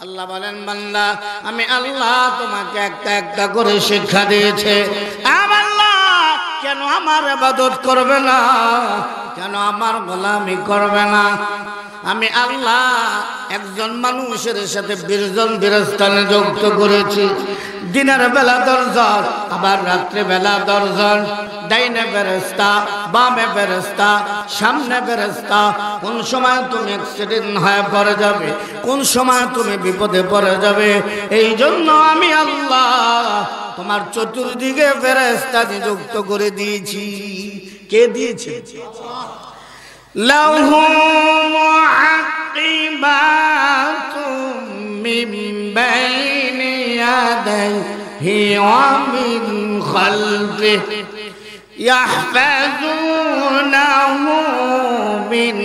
আল্লাহ বলেন বান্দা আমি আল্লাহ তোমাকে একটা একটা করে শিক্ষা দিয়েছে। আল্লাহ কেন আমার ইবাদত করবে না, কেন আমার গোলামি করবে না? আমি আল্লাহ একজন মানুষের সাথে 20 জন ফেরেশতা নিযুক্ত করেছি। দিনের বেলা 10 জন, আবার রাত্রে বেলা 10 জন। ডাইনে ফেরেশতা, বামে ফেরেশতা, সামনে ফেরেশতা। কোন সময় তুমি অ্যাক্সিডেন্ট হয়ে পড়ে যাবে, কোন সময় তুমি বিপদে পড়ে যাবে, এই জন্য আমি আল্লাহ তোমার চতুর্দিকে ফেরেশতা নিযুক্ত করে দিয়েছি। কে দিয়েছে? লাহু মুআকিবাতুম মিন বাইনি ইয়াদাইহি ওয়া মিন খালফিহি ইয়াহফাযুনাহু মিন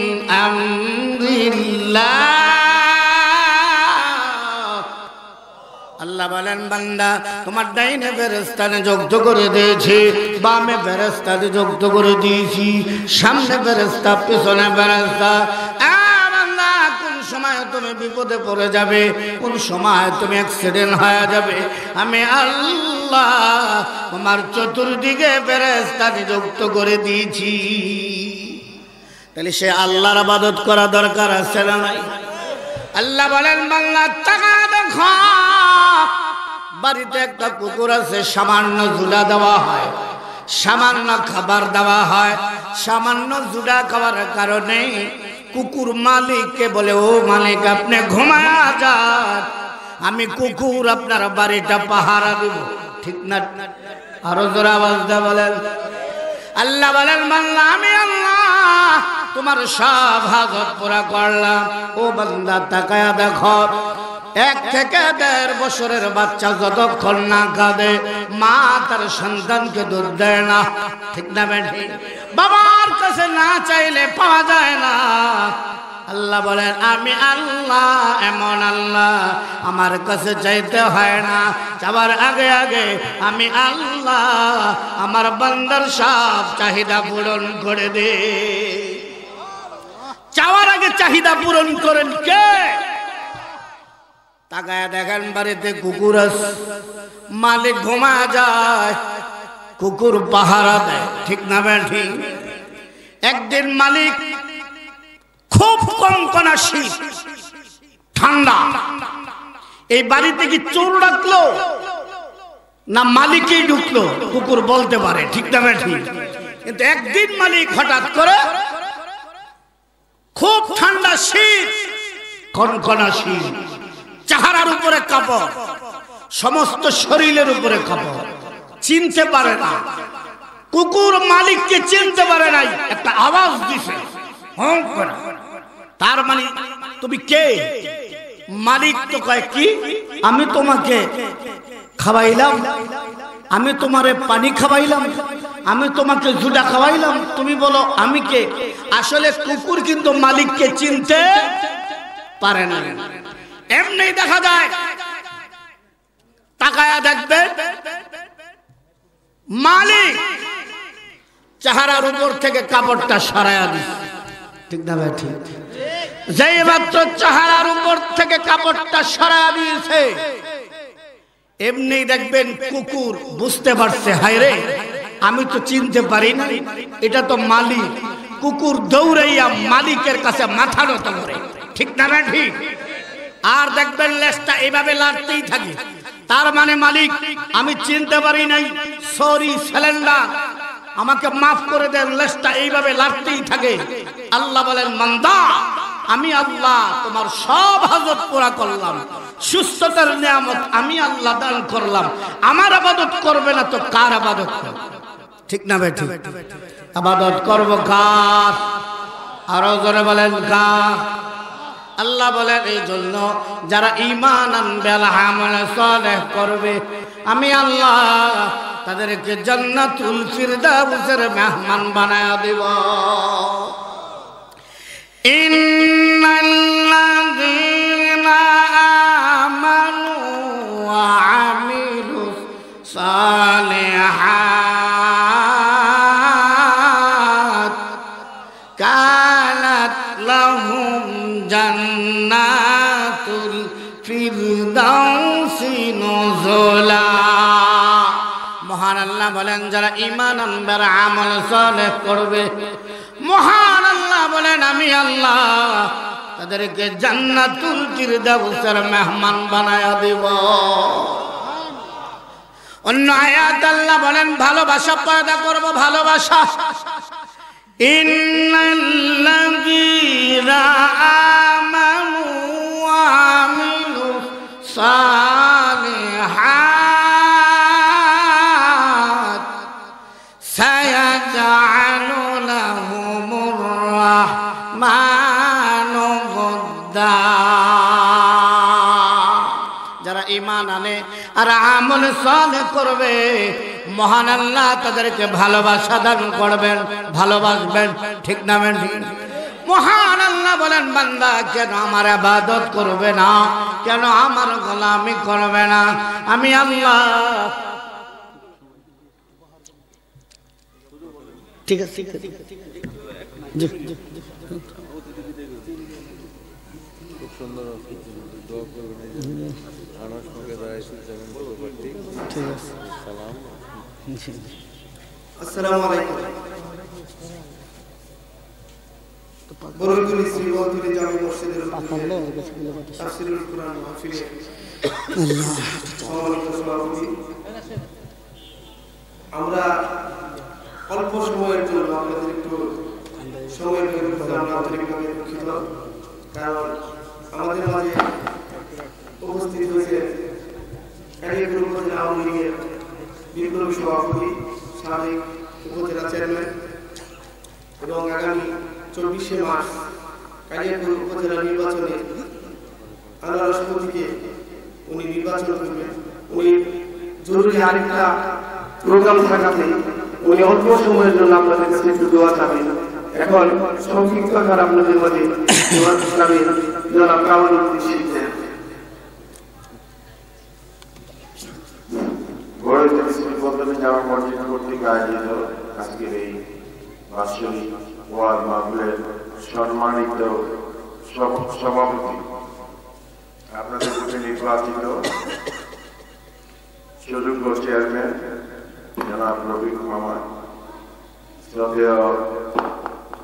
আমরিল্লাহ। আল্লাহ বলেন বান্দা তোমার ডাইনে ফেরেশতা নিযুক্ত করে দিয়েছি, বামে ফেরেশতা নিযুক্ত করে দিয়েছি, সামনে ফেরেশতা, পিছনে ফেরেশতা। বান্দা কোন সময় তুমি বিপদে পড়ে যাবে, কোন সময় তুমি অ্যাক্সিডেন্ট হয়ে যাবে, আমি আল্লাহ তোমার চতুর্দিকে ফেরেশতা নিযুক্ত করে দিয়েছি। তাহলে সে আল্লাহর ইবাদত করা দরকার আছে না নাই? আল্লাহ বলেন বান্দা টাকা দেখো, বাড়িতে একটা কুকুর আছে, সামান্য জুড়া দেওয়া হয়, সামান্য খাবার দেওয়া হয়। সামান্য জুড়া খাওয়ার কারণে কুকুর মালিককে বলে, ও মালিক আপনি ঘুমায়া যান, আমি কুকুর আপনার বাড়িটা পাহারা দিব। ঠিক না? আরো জোরে আওয়াজ দিয়ে বলেন। আল্লাহ বলেন বান্দা আমি আল্লাহ তোমার সব হাজত পুরা করলাম। ও বান্দা তাকায়া দেখো, 1 থেকে 1.5 বছরের বাচ্চা যতক্ষণ না কাঁদে মা তার সন্তানকে দুধ দেয় না। ঠিক না বেঠি? বাবার কাছে না চাইলে পাওয়া যায় না। আল্লাহ বলেন আমি আল্লাহ এমন আল্লাহ, আমার কাছে চাইতে হয় না, যাবার আগে আগে আমি আল্লাহ আমার বান্দার সব চাহিদা পূরণ করে দে। চাওয়ার আগে চাহিদা পূরণ করেন কে? তাকায় দেখেন বাড়িতে কুকুর আছে, মালিক ঘুমা যায়, কুকুর পাহারা দেয়। ঠিক না বেঠি? একদিন মালিক খুব কনকনা শীত, ঠান্ডা, এই বাড়িতে কি চোর ডাকলো না মালিকই ঢুকলো কুকুর বলতে পারে। ঠিক না বেঠি? কিন্তু একদিন মালিক হঠাৎ করে, খুব ঠান্ডা শীত, কনকনা শীত, চেহারার উপরে কাপড়, সমস্ত শরীরের উপরে কাপড়, চিনতে পারে না, কুকুর মালিককে চিনতে পারে নাই। একটা আওয়াজ দিছে, হং করে। তার মানে তুমি কে? মালিক তো কয় কি, আমি তোমাকে খাওয়াইলাম, আমি তোমারে পানি খাওয়াইলাম, আমি তোমাকে জুড়া খাওয়াইলাম, তুমি বলো আমি কে? আসলে কুকুর কিন্তু মালিককে চিনতে পারে না। এমনি দেখা যায়, তাকায়া দেখবে মালিক চেহারার উপর থেকে কাপড়টা সরাইয়া দিচ্ছে। ঠিক না ভাই? ঠিক। যেই মাত্র চেহারার উপর থেকে কাপড়টা সরাইয়া দিয়েছে, এমনি দেখবেন কুকুর বুঝতে পারছে, হায় রে আমি তো চিনতে পারি না, এটা তো মালিক। কুকুর দৌড়াইয়া মালিকের কাছে মাথা নত করে। ঠিক না ভাই? ঠিক। আর দেখবেন লেজটা এইভাবে লাড়তেই থাকে, তার মানে মালিক আমি চিনতে পারি নাই, সরি সিলিন্ডার, আমাকে মাফ করে দেন। লেজটা এইভাবে লাড়তেই থাকে। আল্লাহ বলেন বান্দা আমি আল্লাহ তোমার সব হাজত পুরা করলাম, সুস্থতার নিয়ামত আমি আল্লাহ দান করলাম, আমার ইবাদত করবে না তো কার ইবাদত করবে? ঠিক না ভাই? ঠিক। ইবাদত করব কার? আরো জোরে বলেন কার? আল্লাহ বলেন এই জন্য যারা ঈমান আনবে, আমল সালেহ করবে, আমি আল্লাহ তাদেরকে জান্নাতুল ফিরদাউসের মেহমান বানায়া দেব। ইন্নাল্লাযীনা আমানু ওয়া আমিলুস সালিহাত কানাত লাহুম জান্নাতুল ফিরদাউসি নুজুলা। মহান আল্লাহ বলেন যারা ঈমান আনবে আর আমল সালেহ করবে, মহান আল্লাহ বলেন আমি আল্লাহ তাদেরকে জান্নাতুল ফিরদাউসের মেহমান বানায়া দেব। অন্য আয়াত আল্লাহ বলেন ভালোবাসা পয়দা করব, ভালোবাসা। ইন্নাল্লাযীনা আমানু ওয়া আমিলুস সালিহাত সায়াজআলু লাহুমুর রাহমানু ওদ্দা। যারা ঈমান আনে আর আমল সালেহ করবে, মহান আল্লাহ তাদেরকে ভালোবাসা দান করবেন, ভালোবাসবেন। ঠিক না ঠিক? মহান আল্লাহ বলেন বান্দা কেন আমার ইবাদত করবে না, কেন আমার গোলামি করবে না? আমি আল্লাহ। ঠিক আছে, ঠিক আছে, জি জি, খুব সুন্দর দোয়া করবেন। আনাস সঙ্গে দাঁড়াইছি যেমন পরবর্তী। ঠিক আছে, সালাম। আসসালামু আলাইকুম। বরগুলি শ্রী বদরুল জামি মসজিদের তাফসীরুল কুরআন মাহফিলে সম্মানিত সভাপতি, আমরা অল্প সময়ের জন্য আপনাদের একটু সময় বের করতে আমরা আন্তরিকভাবে দুঃখিত। কারণ আমাদের মাঝে উপস্থিত হয়েছে কালিয়াকৈর উপজেলা আওয়ামী লীগের বিপ্লবী সভাপতি, সাবেক উপজেলা চেয়ারম্যান এবং আগামী 24শে মার্চ কালিয়াকৈর উপজেলা নির্বাচনে আনারস প্রতীকে উনি নির্বাচন করবেন। উনি জরুরি আরেকটা প্রোগ্রাম থাকাতে উনি অল্প সময়ের জন্য আপনাদের কাছে একটু দোয়া চাবেন। এখন সংক্ষিপ্ত আকার আপনাদের মাঝে দোয়া চাবেন জনাব কামালউদ্দিন শিখছেন। জামা মসজিদ কর্তৃক আয়োজিত আজকের এই বাৎসরিক ওয়াজ মাহফিলের সম্মানিত সভাপতি, আপনাদের প্রতি নির্বাচিত সুযোগ্য চেয়ারম্যান জনাব রফিক মামা, শ্রদ্ধেয়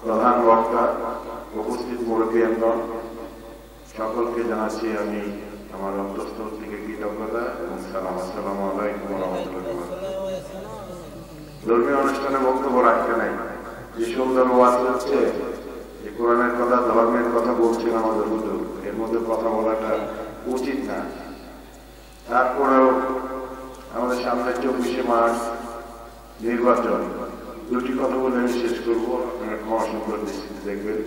প্রধান বক্তা, উপস্থিত মুরব্বিয়ানগণ, সকলকে জানাচ্ছি আমি আমার অন্তঃস্থল থেকে কৃতজ্ঞতা এবং সালাম। আসসালামু আলাইকুম ওয়া রাহমাতুল্লাহ। ধর্মীয় অনুষ্ঠানে বক্তব্য রাখতে নাই, যে সুন্দর ওয়াজ হচ্ছে, যে কোরআনের কথা ধর্মের কথা বলছেন আমাদের হুজুর, এর মধ্যে কথা বলাটা উচিত না। তারপরেও আমাদের সামনে 24শে মার্চ নির্বাচন, দুটি কথা বলে আমি শেষ করবো, আপনারা মহাসংখ্যক দৃষ্টিতে দেখবেন।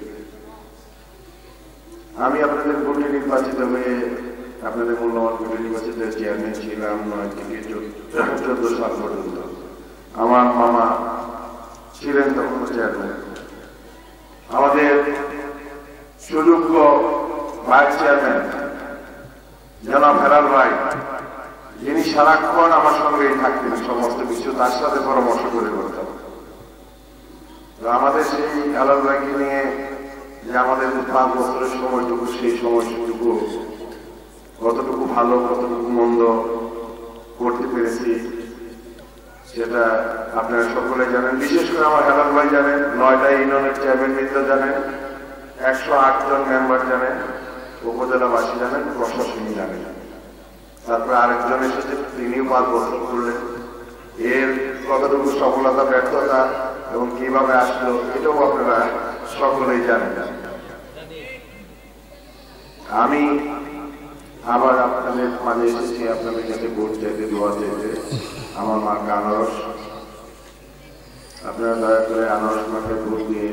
আমি আপনাদের ভোটে নির্বাচিত হয়ে আপনাদের মূল্যবান ভোটে নির্বাচিত চেয়ারম্যান ছিলাম 9 থেকে 14 সাল পর্যন্ত। আমার মামা ছিলেন তখন চেয়ারম্যান। আমাদের সুযোগ্য ভাইস চেয়ারম্যান জনাব হেলাল ভাই, যিনি সারাক্ষণ আমার সঙ্গেই থাকতেন, সমস্ত কিছু তার সাথে পরামর্শ করে করতাম। আমাদের সেই হেলাল ভাইকে নিয়ে যে আমাদের 5 বছরের সময়টুকু, সেই সময়টুকু কতটুকু ভালো কতটুকু মন্দ করতে পেরেছি সেটা আপনারা সকলে জানেন। বিশেষ করে আমার হেলাল ভাই জানেন, 9টা ইউনিয়নের চেয়ারম্যান বৃন্দ জানেন, 108 জন মেম্বার জানেন, উপজেলাবাসী জানেন, প্রশাসন জানেন। তারপরে আরেকজন এসেছে, তিনিও 5 বছর করলেন। এর কতটুকু সফলতা ব্যর্থতা এবং কিভাবে আসলো এটাও আপনারা সকলেই জানেন। আমি আবার আপনাদের মাঝে এসেছি আপনাদের কাছে ভোট চাইতে, দোয়া চাইতে। আমার মাকে আনারস, আপনারা দয়া করে আনারস মাকে ভোট দিয়ে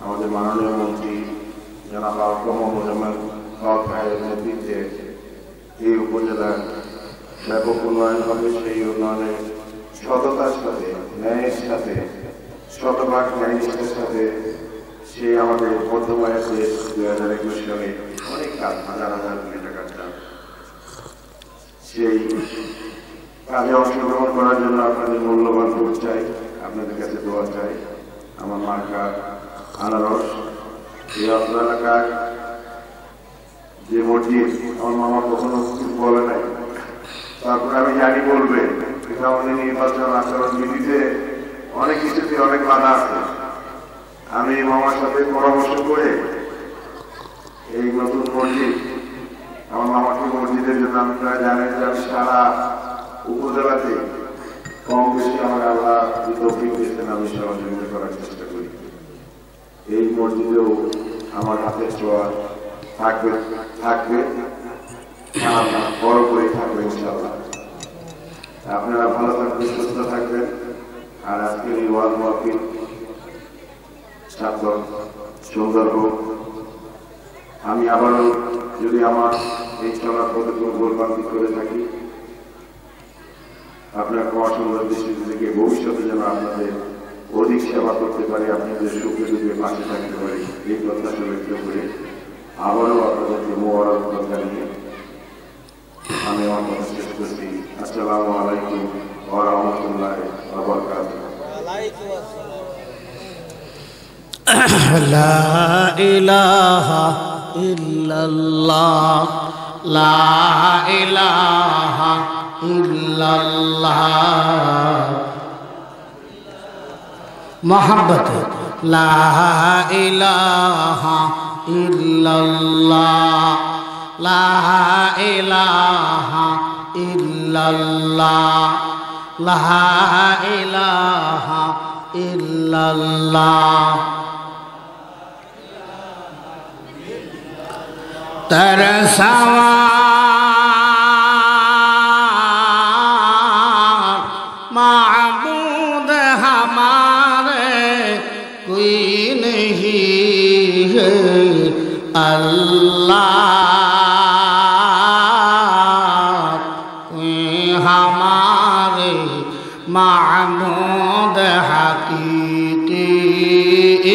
আমাদের মাননীয় মন্ত্রী জনাব মোহাম্মদ হক ভাইয়ের নেতৃত্বে এই উপজেলার ব্যাপক উন্নয়ন হবে। সেই উন্নয়নের সততার সাথে, ন্যায়ের সাথে, শতভাগ ন্যায়নিষ্ঠার সাথে সে আমাদের মধ্যমায়ের দেশ 2021 সালে অনেক কাজ, হাজার হাজার কোটি টাকার কাজ, সেই কাজে অংশগ্রহণ করার জন্য আপনাদের মূল্যবান ভোট চাই, আপনাদের কাছে দোয়া চাই। আমার মার্কা আনারস। এই অত্র এলাকার যে মসজিদ আমার মামা কখনো কিছু বলে নাই, তারপরে আমি জানি বলবে এটা অনেক নির্বাচন আচরণ বিধিতে অনেক কিছুতে অনেক বাধা আছে। আমি মামার সাথে পরামর্শ করে এই নতুন মসজিদ আমার মামাকে মসজিদের জন্য আমি প্রায় জানেন যে আমি সারা উপজেলাতে কম বেশি আমার আল্লাহ তৌফিক দিয়েছেন, আমি সহযোগিতা করার চেষ্টা করি। এই মসজিদেও আমার হাতের ছোঁয়া থাকবে থাকবে বড় করে থাকবে ইনশাআল্লাহ। আপনারা ভালো থাকবেন, সুস্থ থাকবেন। আর আজকের এই ওয়াজ মাহফিল সার্থক সুন্দর হোক। আমি আবারও যদি আমার এই চলার পথে কোনো গোলবান্তি করে থাকি, আপনার অসংখ্য দৃষ্টিতে থেকে ভবিষ্যতে যেন আপনাদের অধিক সেবা করতে পারি, আপনাদের সুখে দুঃখে পাশে থাকতে পারি, এই প্রত্যাশা ব্যক্ত করে আবারও আপনাদেরকে মোবারকবাদ জানিয়ে আমি আমার কথা শেষ করছি। আসসালামু আলাইকুম ওয়া রাহমাতুল্লাহি ওয়া বারাকাতুহু। লা ইলাহা ইল্লাল্লাহ, লা ইলাহা ইল্লাল্লাহ, মোহাম্মত লা ইলাহা ইল্লাল্লাহ, লা ইলাহা ইল্লাল্লাহ, লা ইলাহা ইল্লাল্লাহ। तरसवा माबूद हमारे कोई नहीं है, अल्लाह कोई हमारे माबूद हकीकी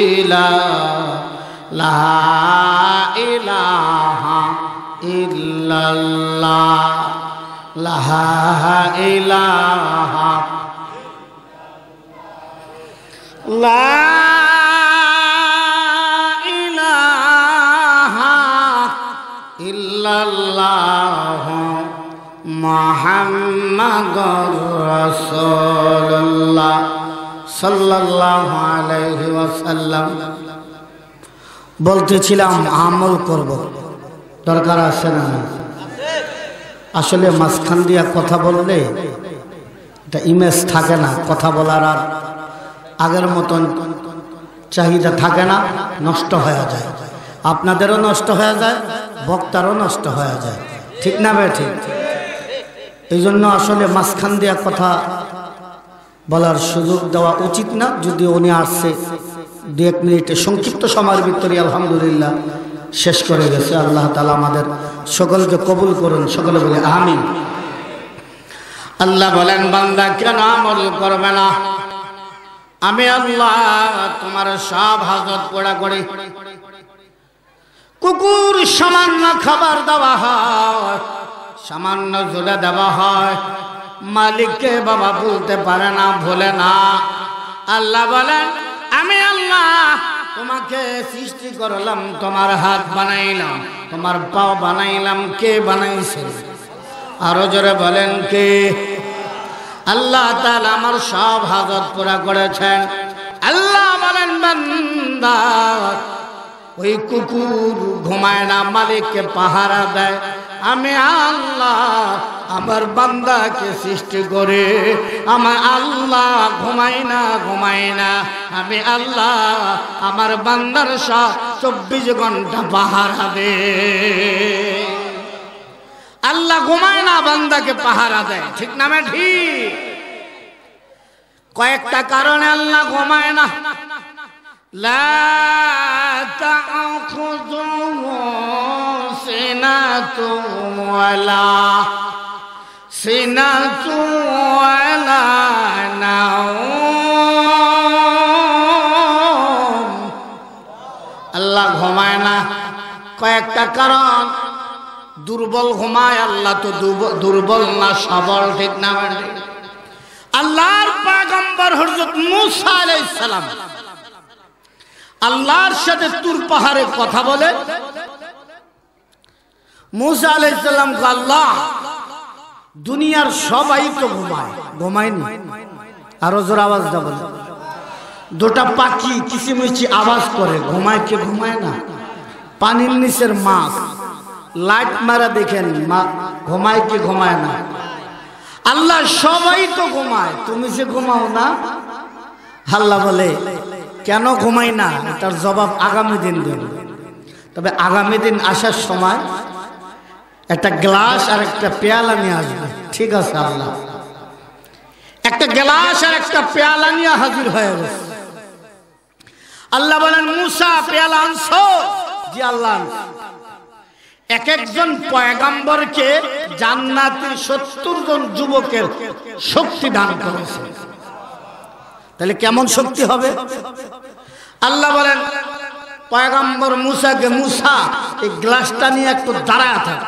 इलाह, ला इलाहा इल्लल्लाह, ला इलाहा, ला इलाहा इल्लल्लाह, मुहम्मदुर रसूलुल्लाह सल्लल्लाहु अलैहि वसल्लम। বলতেছিলাম আমল করব, দরকার আছে না? আসলে মাঝখান দিয়া কথা বললে এটা ইমেজ থাকে না, কথা বলার আর আগের মতন চাহিদা থাকে না, নষ্ট হয়ে যায়, আপনাদেরও নষ্ট হয়ে যায়, বক্তারও নষ্ট হয়ে যায়, ঠিক না ভাই? ঠিক। এই জন্য আসলে মাঝখান দিয়া কথা বলার সুযোগ দেওয়া উচিত না। যদি উনি আসছে 2-1 মিনিটে সংক্ষিপ্ত সময়ের ভিতরে আলহামদুলিল্লাহ শেষ করে গেছে। আল্লাহ তাআলা আমাদের সকলকে কবুল করুন, সকলে বলে আমিন। আল্লাহ বলেন, বান্দা কেন আমল করবে না? আমি আল্লাহ তোমার সব হাজত পুরা করি। কুকুর সামান্য খাবার দেওয়া হয়, সামান্য ঝুলে দেওয়া হয়, মালিককে বাবা বলতে পারে না, ভোলে না। আল্লাহ বলেন, আমি আল্লাহ তোমাকে সৃষ্টি করলাম, তোমার হাত বানাইলাম, তোমার পাও বানাইলাম। কে বানাইছে? আরো জোরে বলেন কে? আল্লাহ তাআলা আমার সব হাজত পুরা করেছেন। আল্লাহ বলেন, বান্দা ওই কুকুর ঘুমায় না, মালিককে পাহারা দেয়। আমি আল্লাহ আমার বান্দাকে সৃষ্টি করে, আমার আল্লাহ ঘুমাই না। আমি আল্লাহ আমার বান্দার 24 ঘন্টা পাহারা দে। আল্লাহ ঘুমায় না, বান্দাকে পাহারা দেয়, ঠিক না? ঠিক। কয়েকটা কারণে আল্লাহ ঘুমায় না। লা তাখুযুহু সিনাতুন ওয়ালা নাওম। আল্লাহ ঘুমায় না, কয়েকটা কারণ। দুর্বল ঘুমায়, আল্লাহ তো দুর্বল না, সবল, ঠিক না? আল্লাহর পয়গম্বর হযরত মূসা আলাইহিস সালাম আল্লাহর সাথে তুর পাহাড়ে কথা বলে। मूसा अलैहिस्सलाम को अल्लाह दुनियार सबाई तो घुमाয় ঘুমায়নি আরো জোর আওয়াজ দাও দুটা পাখি কিচিমিচি আওয়াজ করে ঘুমায় কি ঘুমায় না পানির নিচের মাছ লাইট মারা দেখেন ঘুমায় কি ঘুমায় না আল্লাহ সবাই তো ঘুমায় তুমি যে ঘুমাও না আল্লাহ বলে কেন ঘুমাই না তার জবাব আগামী দিন দেব তবে আগামী দিন আসার সময় একটা গ্লাস আর একটা পেয়ালা নিয়ে আসবে ঠিক আছে আল্লাহ একটা গ্লাস আর একটা পেয়ালা নিয়ে হাজির হয়ে গেছে আল্লাহ বলেন মুসা পেয়ালা আনছো জি আল্লাহ এক একজন পয়গম্বরকে জান্নাতের 70 জন যুবকের শক্তি দান করেছে তাহলে কেমন শক্তি হবে আল্লাহ বলেন পয়গম্বর মুসাকে মুসা এই গ্লাসটা নিয়ে একটু দাঁড়ায় থাক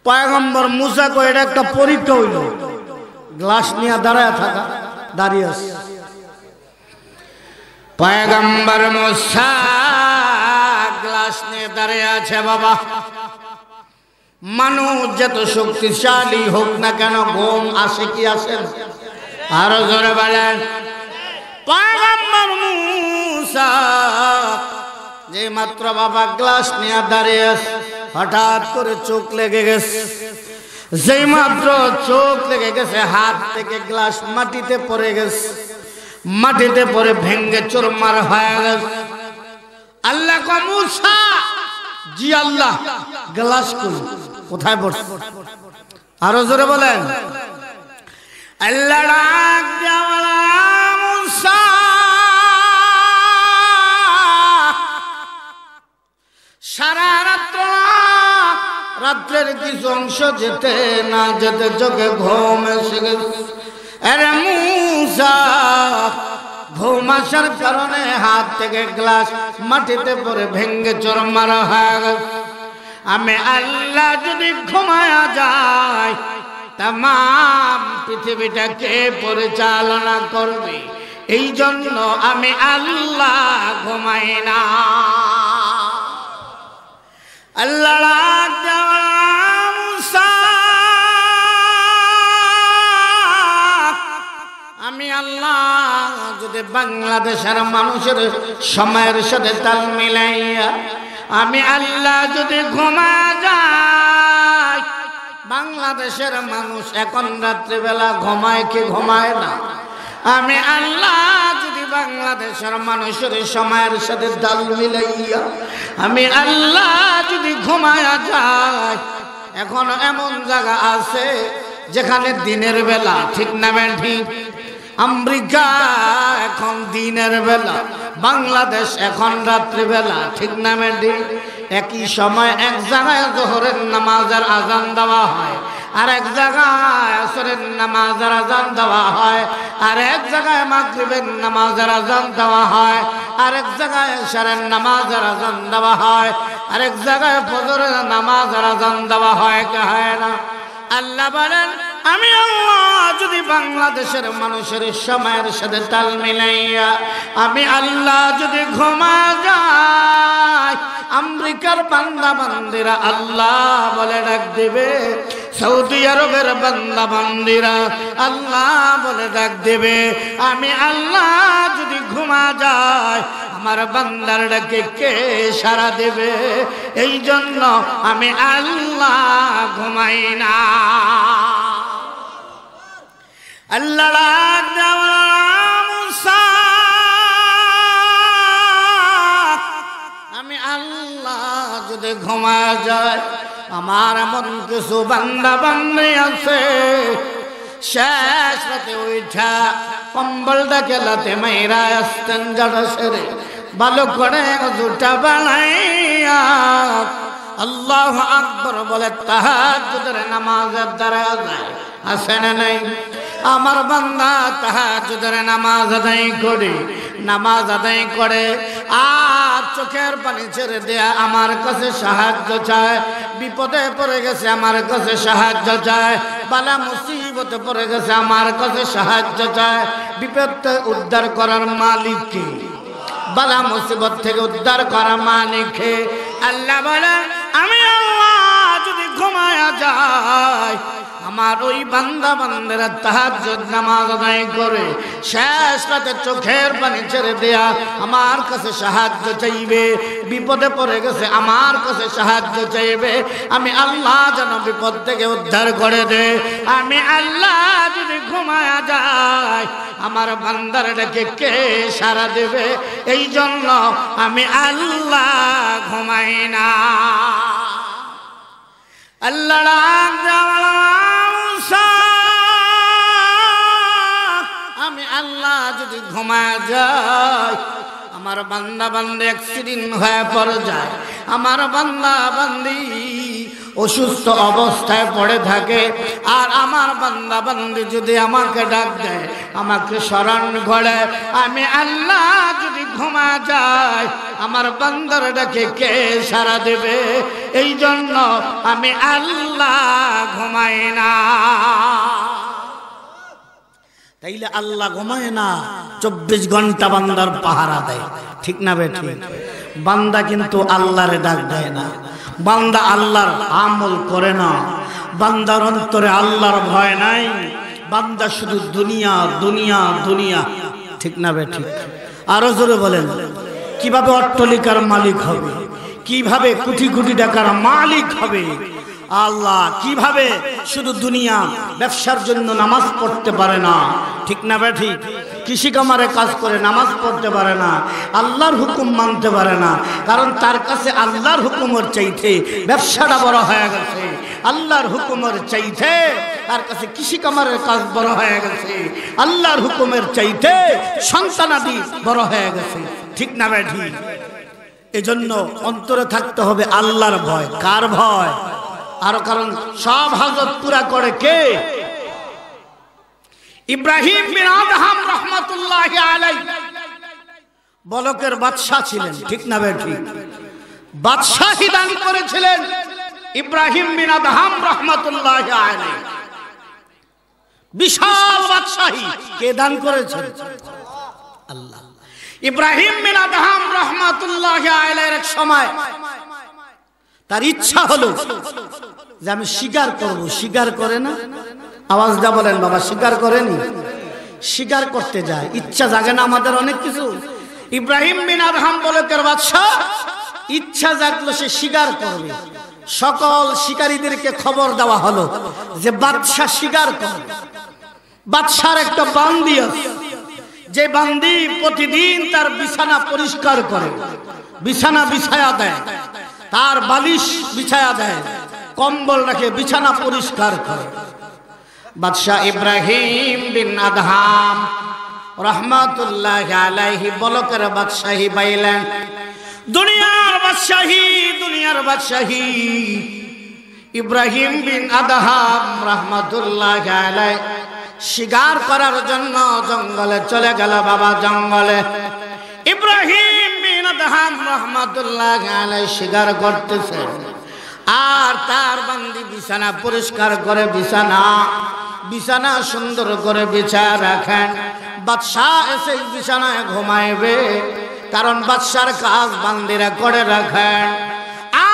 পয়গম্বর মুসা কো এটা একটা পরীক্ষা হইল গ্লাস নিয়ে দাঁড়ায় থাকা দাঁড়িয়ে আছে পয়গম্বর মুসা গ্লাস নিয়ে দাঁড়িয়ে আছে বাবা মানুষ যত শক্তিশালী হোক না কেন ঘুম আসে কি আসে আরো জোরে বলেন পয়গম্বর মুসা যে মাত্র বাবা গ্লাস নিয়ে দাঁড়িয়ে আছে হঠাৎ করে চোখ লেগে গেছে যেই মাত্র চোখ লেগে গেছে হাত থেকে গ্লাস মাটিতে পড়ে গেছে মাটিতে পড়ে ভেঙে চুরমার হয়ে গেছে আল্লাহ কো মুসা জি আল্লাহ গ্লাস কোথায় পড়ছে আরো জোরে বলেন আল্লাহ ডাক দেওয়া মুসা সারা রাত্রের কিছু অংশ যেতে না যেতে চোখে ঘুম এসে গেছে আরে মুসা ঘুম আসার কারণে হাত থেকে গ্লাস মাটিতে পড়ে ভেঙে চুরমার হয়ে গেছে আমি আল্লাহ যদি ঘুমায়া যায় তাম পৃথিবীটাকে পরিচালনা করবে এই জন্য আমি আল্লাহ ঘুমাই না আল্লাহ আমি আল্লাহ যদি বাংলাদেশের মানুষের সময়ের সাথে তাল মিলাইয়া আমি আল্লাহ যদি ঘুমা যাই বাংলাদেশের মানুষ এখন রাত্রিবেলা ঘুমায় কি ঘুমায় না আমি আল্লাহ যদি বাংলাদেশের মানুষের সময়ের সাথে তাল মিলাইয়া আমি আল্লাহ যদি ঘুমায়া যাই এখন এমন জায়গা আছে যেখানে দিনের বেলা ঠিক না ঠিক আমেরিকা এখন দিনের বেলা বাংলাদেশ এখন রাত্রিবেলা ঠিক না ঠিক একই সময় এক জায়গায় যোহরের নামাজের আজান দেওয়া হয় আর এক জায়গায় আসরের নামাজের আজান দেওয়া হয় আর এক জায়গায় মাগরিবের নামাজের আজান দেওয়া হয় আর এক জায়গায় এশারের নামাজের আজান দেওয়া হয় আর এক জায়গায় ফজরের নামাজের আজান দেওয়া হয় কে হয় না আল্লাহ বলেন আমি আল্লাহ যদি বাংলাদেশের মানুষের সময়ের সাথে তাল মিলাইয়া আমি আল্লাহ যদি ঘুমা যাই আমেরিকার বান্দা বান্দিরা আল্লাহ বলে ডাক দেবে সৌদি আরবের বান্দা বান্দিরা আল্লাহ বলে ডাক দেবে আমি আল্লাহ যদি ঘুমা যাই আমার বান্দার ডাকে কে সাড়া দেবে এই জন্য আমি আল্লাহ ঘুমাই না আল্লাহ মুসা আমি আল্লাহ যদি ঘুমা যায় আমার এমন কিছু বান্দা বান্দি আছে শেষ রাতে উঠা কম্বলটা গেলাতে মেয়েরা আসতেন যারা সেরে ভালো করে দুটা বানাইয়া আল্লাহ আকবর বলে তাহাজ্জুদের নামাজের দ্বারা যায় আছে না নাই আমার বান্দা তাহাজ্জুদের নামাজ আদায় করে আর চোখের পানি ছেড়ে দেয়া আমার কাছে সাহায্য চায় বিপদে পড়ে গেছে আমার কাছে সাহায্য চায় বালা মুসিবতে পড়ে গেছে আমার কাছে সাহায্য চায় বিপদ উদ্ধার করার মালিক কে বালা মুসিবত থেকে উদ্ধার করা মালিক কে আল্লাহ বলে আমি আল্লাহ যদি ঘুমায়া যাই আমার ওই বান্দা বান্দারা তাহাজ্জুদ নামাজ আদায় করে শেষ রাতে চোখের পানি ছেড়ে দেয়া আমার কাছে সাহায্য চাইবে, বিপদে পড়ে গেছে আমার কাছে সাহায্য চাইবে, আমি আল্লাহ যেন বিপদ থেকে উদ্ধার করে দে। আমি আল্লাহ যদি ঘুমায়া যাই আমার বান্দার ডেকে কে সাড়া দেবে? এই জন্য আমি আল্লাহ ঘুমাই না। আল্লাহ আমি আল্লাহ যদি ঘুমায় যাই আমার বান্দা বান্দি অ্যাক্সিডেন্ট হয়ে পড়ে যায়, আমার বান্দা বান্দি অসুস্থ অবস্থায় পড়ে থাকে, আর আমার বান্দা বান্দি যদি আমাকে ডাক দেয় আমাকে স্মরণ করে, আমি আল্লাহ যদি ঘুমা যায় আমার বান্দার ডাকে কে সাড়া দেবে? এই জন্য আমি আল্লাহ ঘুমাই না। তাইলে আল্লাহ ঘুমায় না, 24 ঘন্টা বান্দার পাহারা দেয়, ঠিক না বেঠিক? বান্দা কিন্তু আল্লাহরে ডাক দেয় না, বান্দা আল্লাহর আমল করে না, বান্দার অন্তরে আল্লাহর ভয় নাই, বান্দা শুধু দুনিয়া দুনিয়া দুনিয়া, ঠিক না বেঠিক? আরো জোরে বলেন, কিভাবে অট্টালিকার মালিক হবে, কিভাবে কোটি কোটি টাকার মালিক হবে, আল্লাহ কিভাবে শুধু দুনিয়া, ব্যবসার জন্য নামাজ পড়তে পারে না, ঠিক না বেঠিক? কৃষি কামারে কাজ করে নামাজ পড়তে পারে না, আল্লাহর হুকুম মানতে পারে না, কারণ তার কাছে আল্লাহর হুকুমের চাইতে ব্যবসাটা বড় হয়ে গেছে, আল্লাহর হুকুমের চাইতে তার কাছে কৃষি কামারের কাজ বড় হয়ে গেছে, আল্লাহর হুকুমের চাইতে সন্তানাদি বড় হয়ে গেছে, ঠিক না বেঠিক? এজন্য অন্তরে থাকতে হবে আল্লাহর ভয়। কার ভয়? আরো কারণ সব হাজত পুরা করে কে? ইব্রাহিম বিন আদহাম রাহমাতুল্লাহি আলাইহি বলকের বাদশা ছিলেন, ঠিক না বেঠিক? বাদশাহী দান করেছিলেন ইব্রাহিম বিন আদহাম রাহমাতুল্লাহি আলাইহি। বিশাল বাদশাহী কে দান করেছেন? আল্লাহ। ইব্রাহিম বিন আদহাম রাহমাতুল্লাহি আলাইহির এক সময় তার ইচ্ছা হলো যে আমি শিকার করব। শিকার করে না? আওয়াজটা বলেন বাবা, শিকার করেনি? শিকার করতে যায়, ইচ্ছা জাগে না আমাদের অনেক কিছু। ইব্রাহিম বিন আদহাম বলকের বাদশা ইচ্ছা জাগলো সে শিকার করবে। সকল শিকারীদেরকে খবর দেওয়া হলো যে বাদশা শিকার করবে। বাদশার একটা বান্দি আছে, যে বান্দি প্রতিদিন তার বিছানা পরিষ্কার করে, বিছানা বিছায়া দেয়, তার বালিশ বিছায়া দেয়, কম্বল রাখে, বিছানা পরিষ্কার করে। বাদশা ইব্রাহিম বিন আদহাম রাহমাতুল্লাহি আলাইহি বলকের বাদশাহী পাইলেন। দুনিয়ার বাদশাহী, দুনিয়ার বাদশাহী। ইব্রাহিম বিন আদহাম রাহমাতুল্লাহি আলাইহি শিকার করার জন্য জঙ্গলে চলে গেল। বাবা জঙ্গলে ইব্রাহিম বিন আদহাম রাহমাতুল্লাহি আলাইহি শিকার করতেছে, আর তার বান্দি বিছানা পরিষ্কার করে, বিছানা সুন্দর করে বিছায়া রাখেন। বাদশাহ এসে বিছানায় ঘুমাইবে, কারণ বাদশার কাজ বান্দিরা করে রাখেন।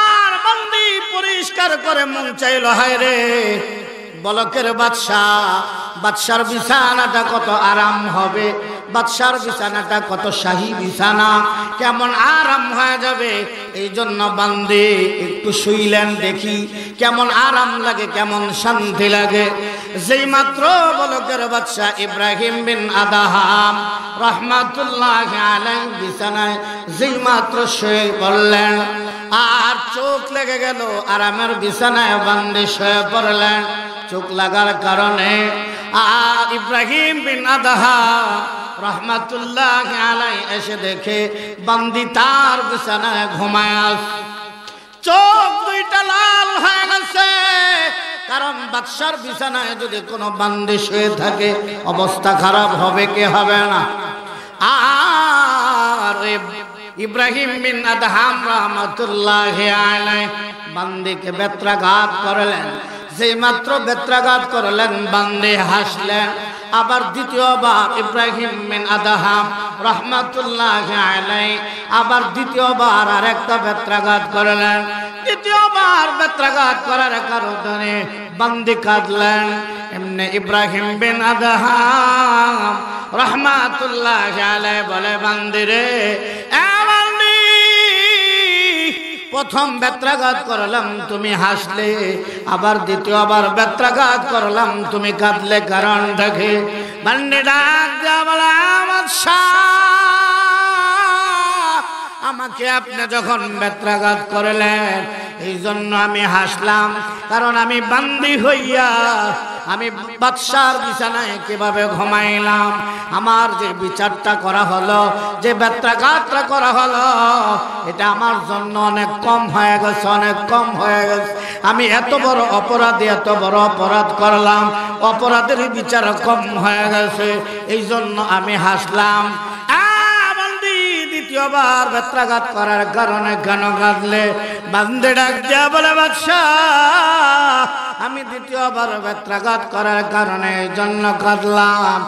আর বান্দি পরিষ্কার করে মন চাইল, হায় রে বলকের বাদশার বিছানাটা কত আরাম হবে, বাদশার বিছানাটা কত শাহী বিছানা, কেমন আরাম হয়ে যাবে। এই জন্য বান্দি একটু শুইলেন, দেখি কেমন আরাম লাগে, কেমন শান্তি লাগে। যেই মাত্র বলকের বাদশা ইব্রাহিম বিন আদহাম রাহমাতুল্লাহি আলাইহি বিছানায় যেই মাত্র শুয়ে পড়লেন, আর চোখ লেগে গেল আরামের বিছানায় বান্দি শুয়ে পড়লেন। চোখ লাগার কারণে আর ইব্রাহিম বিন আদহাম রাহমাতুল্লাহি আলাইহি এসে দেখে বান্দি তার বিছানায় ঘুমায় আছে। চোখ দুইটা লাল হয়ে গেছে, কারণ বাদশার বিছানায় যদি কোনো বান্দি শুয়ে থাকে অবস্থা খারাপ হবে কি হবে না? আর ইব্রাহিম বিন আদহাম রাহমাতুল্লাহি আলাইহি বান্দিকে বেত্রাঘাত করলেন। যেই মাত্র বেত্রাঘাত করলেন বান্দি হাসলেন, আবার দ্বিতীয়বার ইব্রাহিম বিন আদহাম রাহমাতুল্লাহি আলাইহি আবার দ্বিতীয়বার আরেকটা বেত্রাঘাত করলেন। দ্বিতীয়বার বেত্রাঘাত করার কারণে বান্দি কাঁদলেন। এমনি ইব্রাহিম বিন আদহাম রাহমাতুল্লাহি আলাইহি বলে, বান্দি রে, প্রথম বেত্রাঘাত করলাম তুমি হাসলে, আবার দ্বিতীয়বার বেত্রাঘাত করলাম তুমি কাঁদলে, কারণটা কি? বান্দি ডাক দিয়া বলে, আমাকে আপনি যখন বেত্রাঘাত করলেন এই জন্য আমি হাসলাম, কারণ আমি বান্দি হইয়া আমি বাদশার বিছানায় কিভাবে ঘুমাইলাম। আমার যে বিচারটা করা হলো, যে বেত্রাঘাতটা করা হলো, এটা আমার জন্য অনেক কম হয়ে গেছে, অনেক কম হয়ে গেছে। আমি এত বড় অপরাধী, এত বড় অপরাধ করলাম, অপরাধের বিচার কম হয়ে গেছে, এই জন্য আমি হাসলাম। দ্বিতীয়বার বেত্রাঘাত করার কারণে কেন কাঁদলে? বান্দে ডাক দিয়া বলে, বাদশাহ, আমি দ্বিতীয়বার বেত্রাঘাত করার কারণে এই জন্য কাঁদলাম,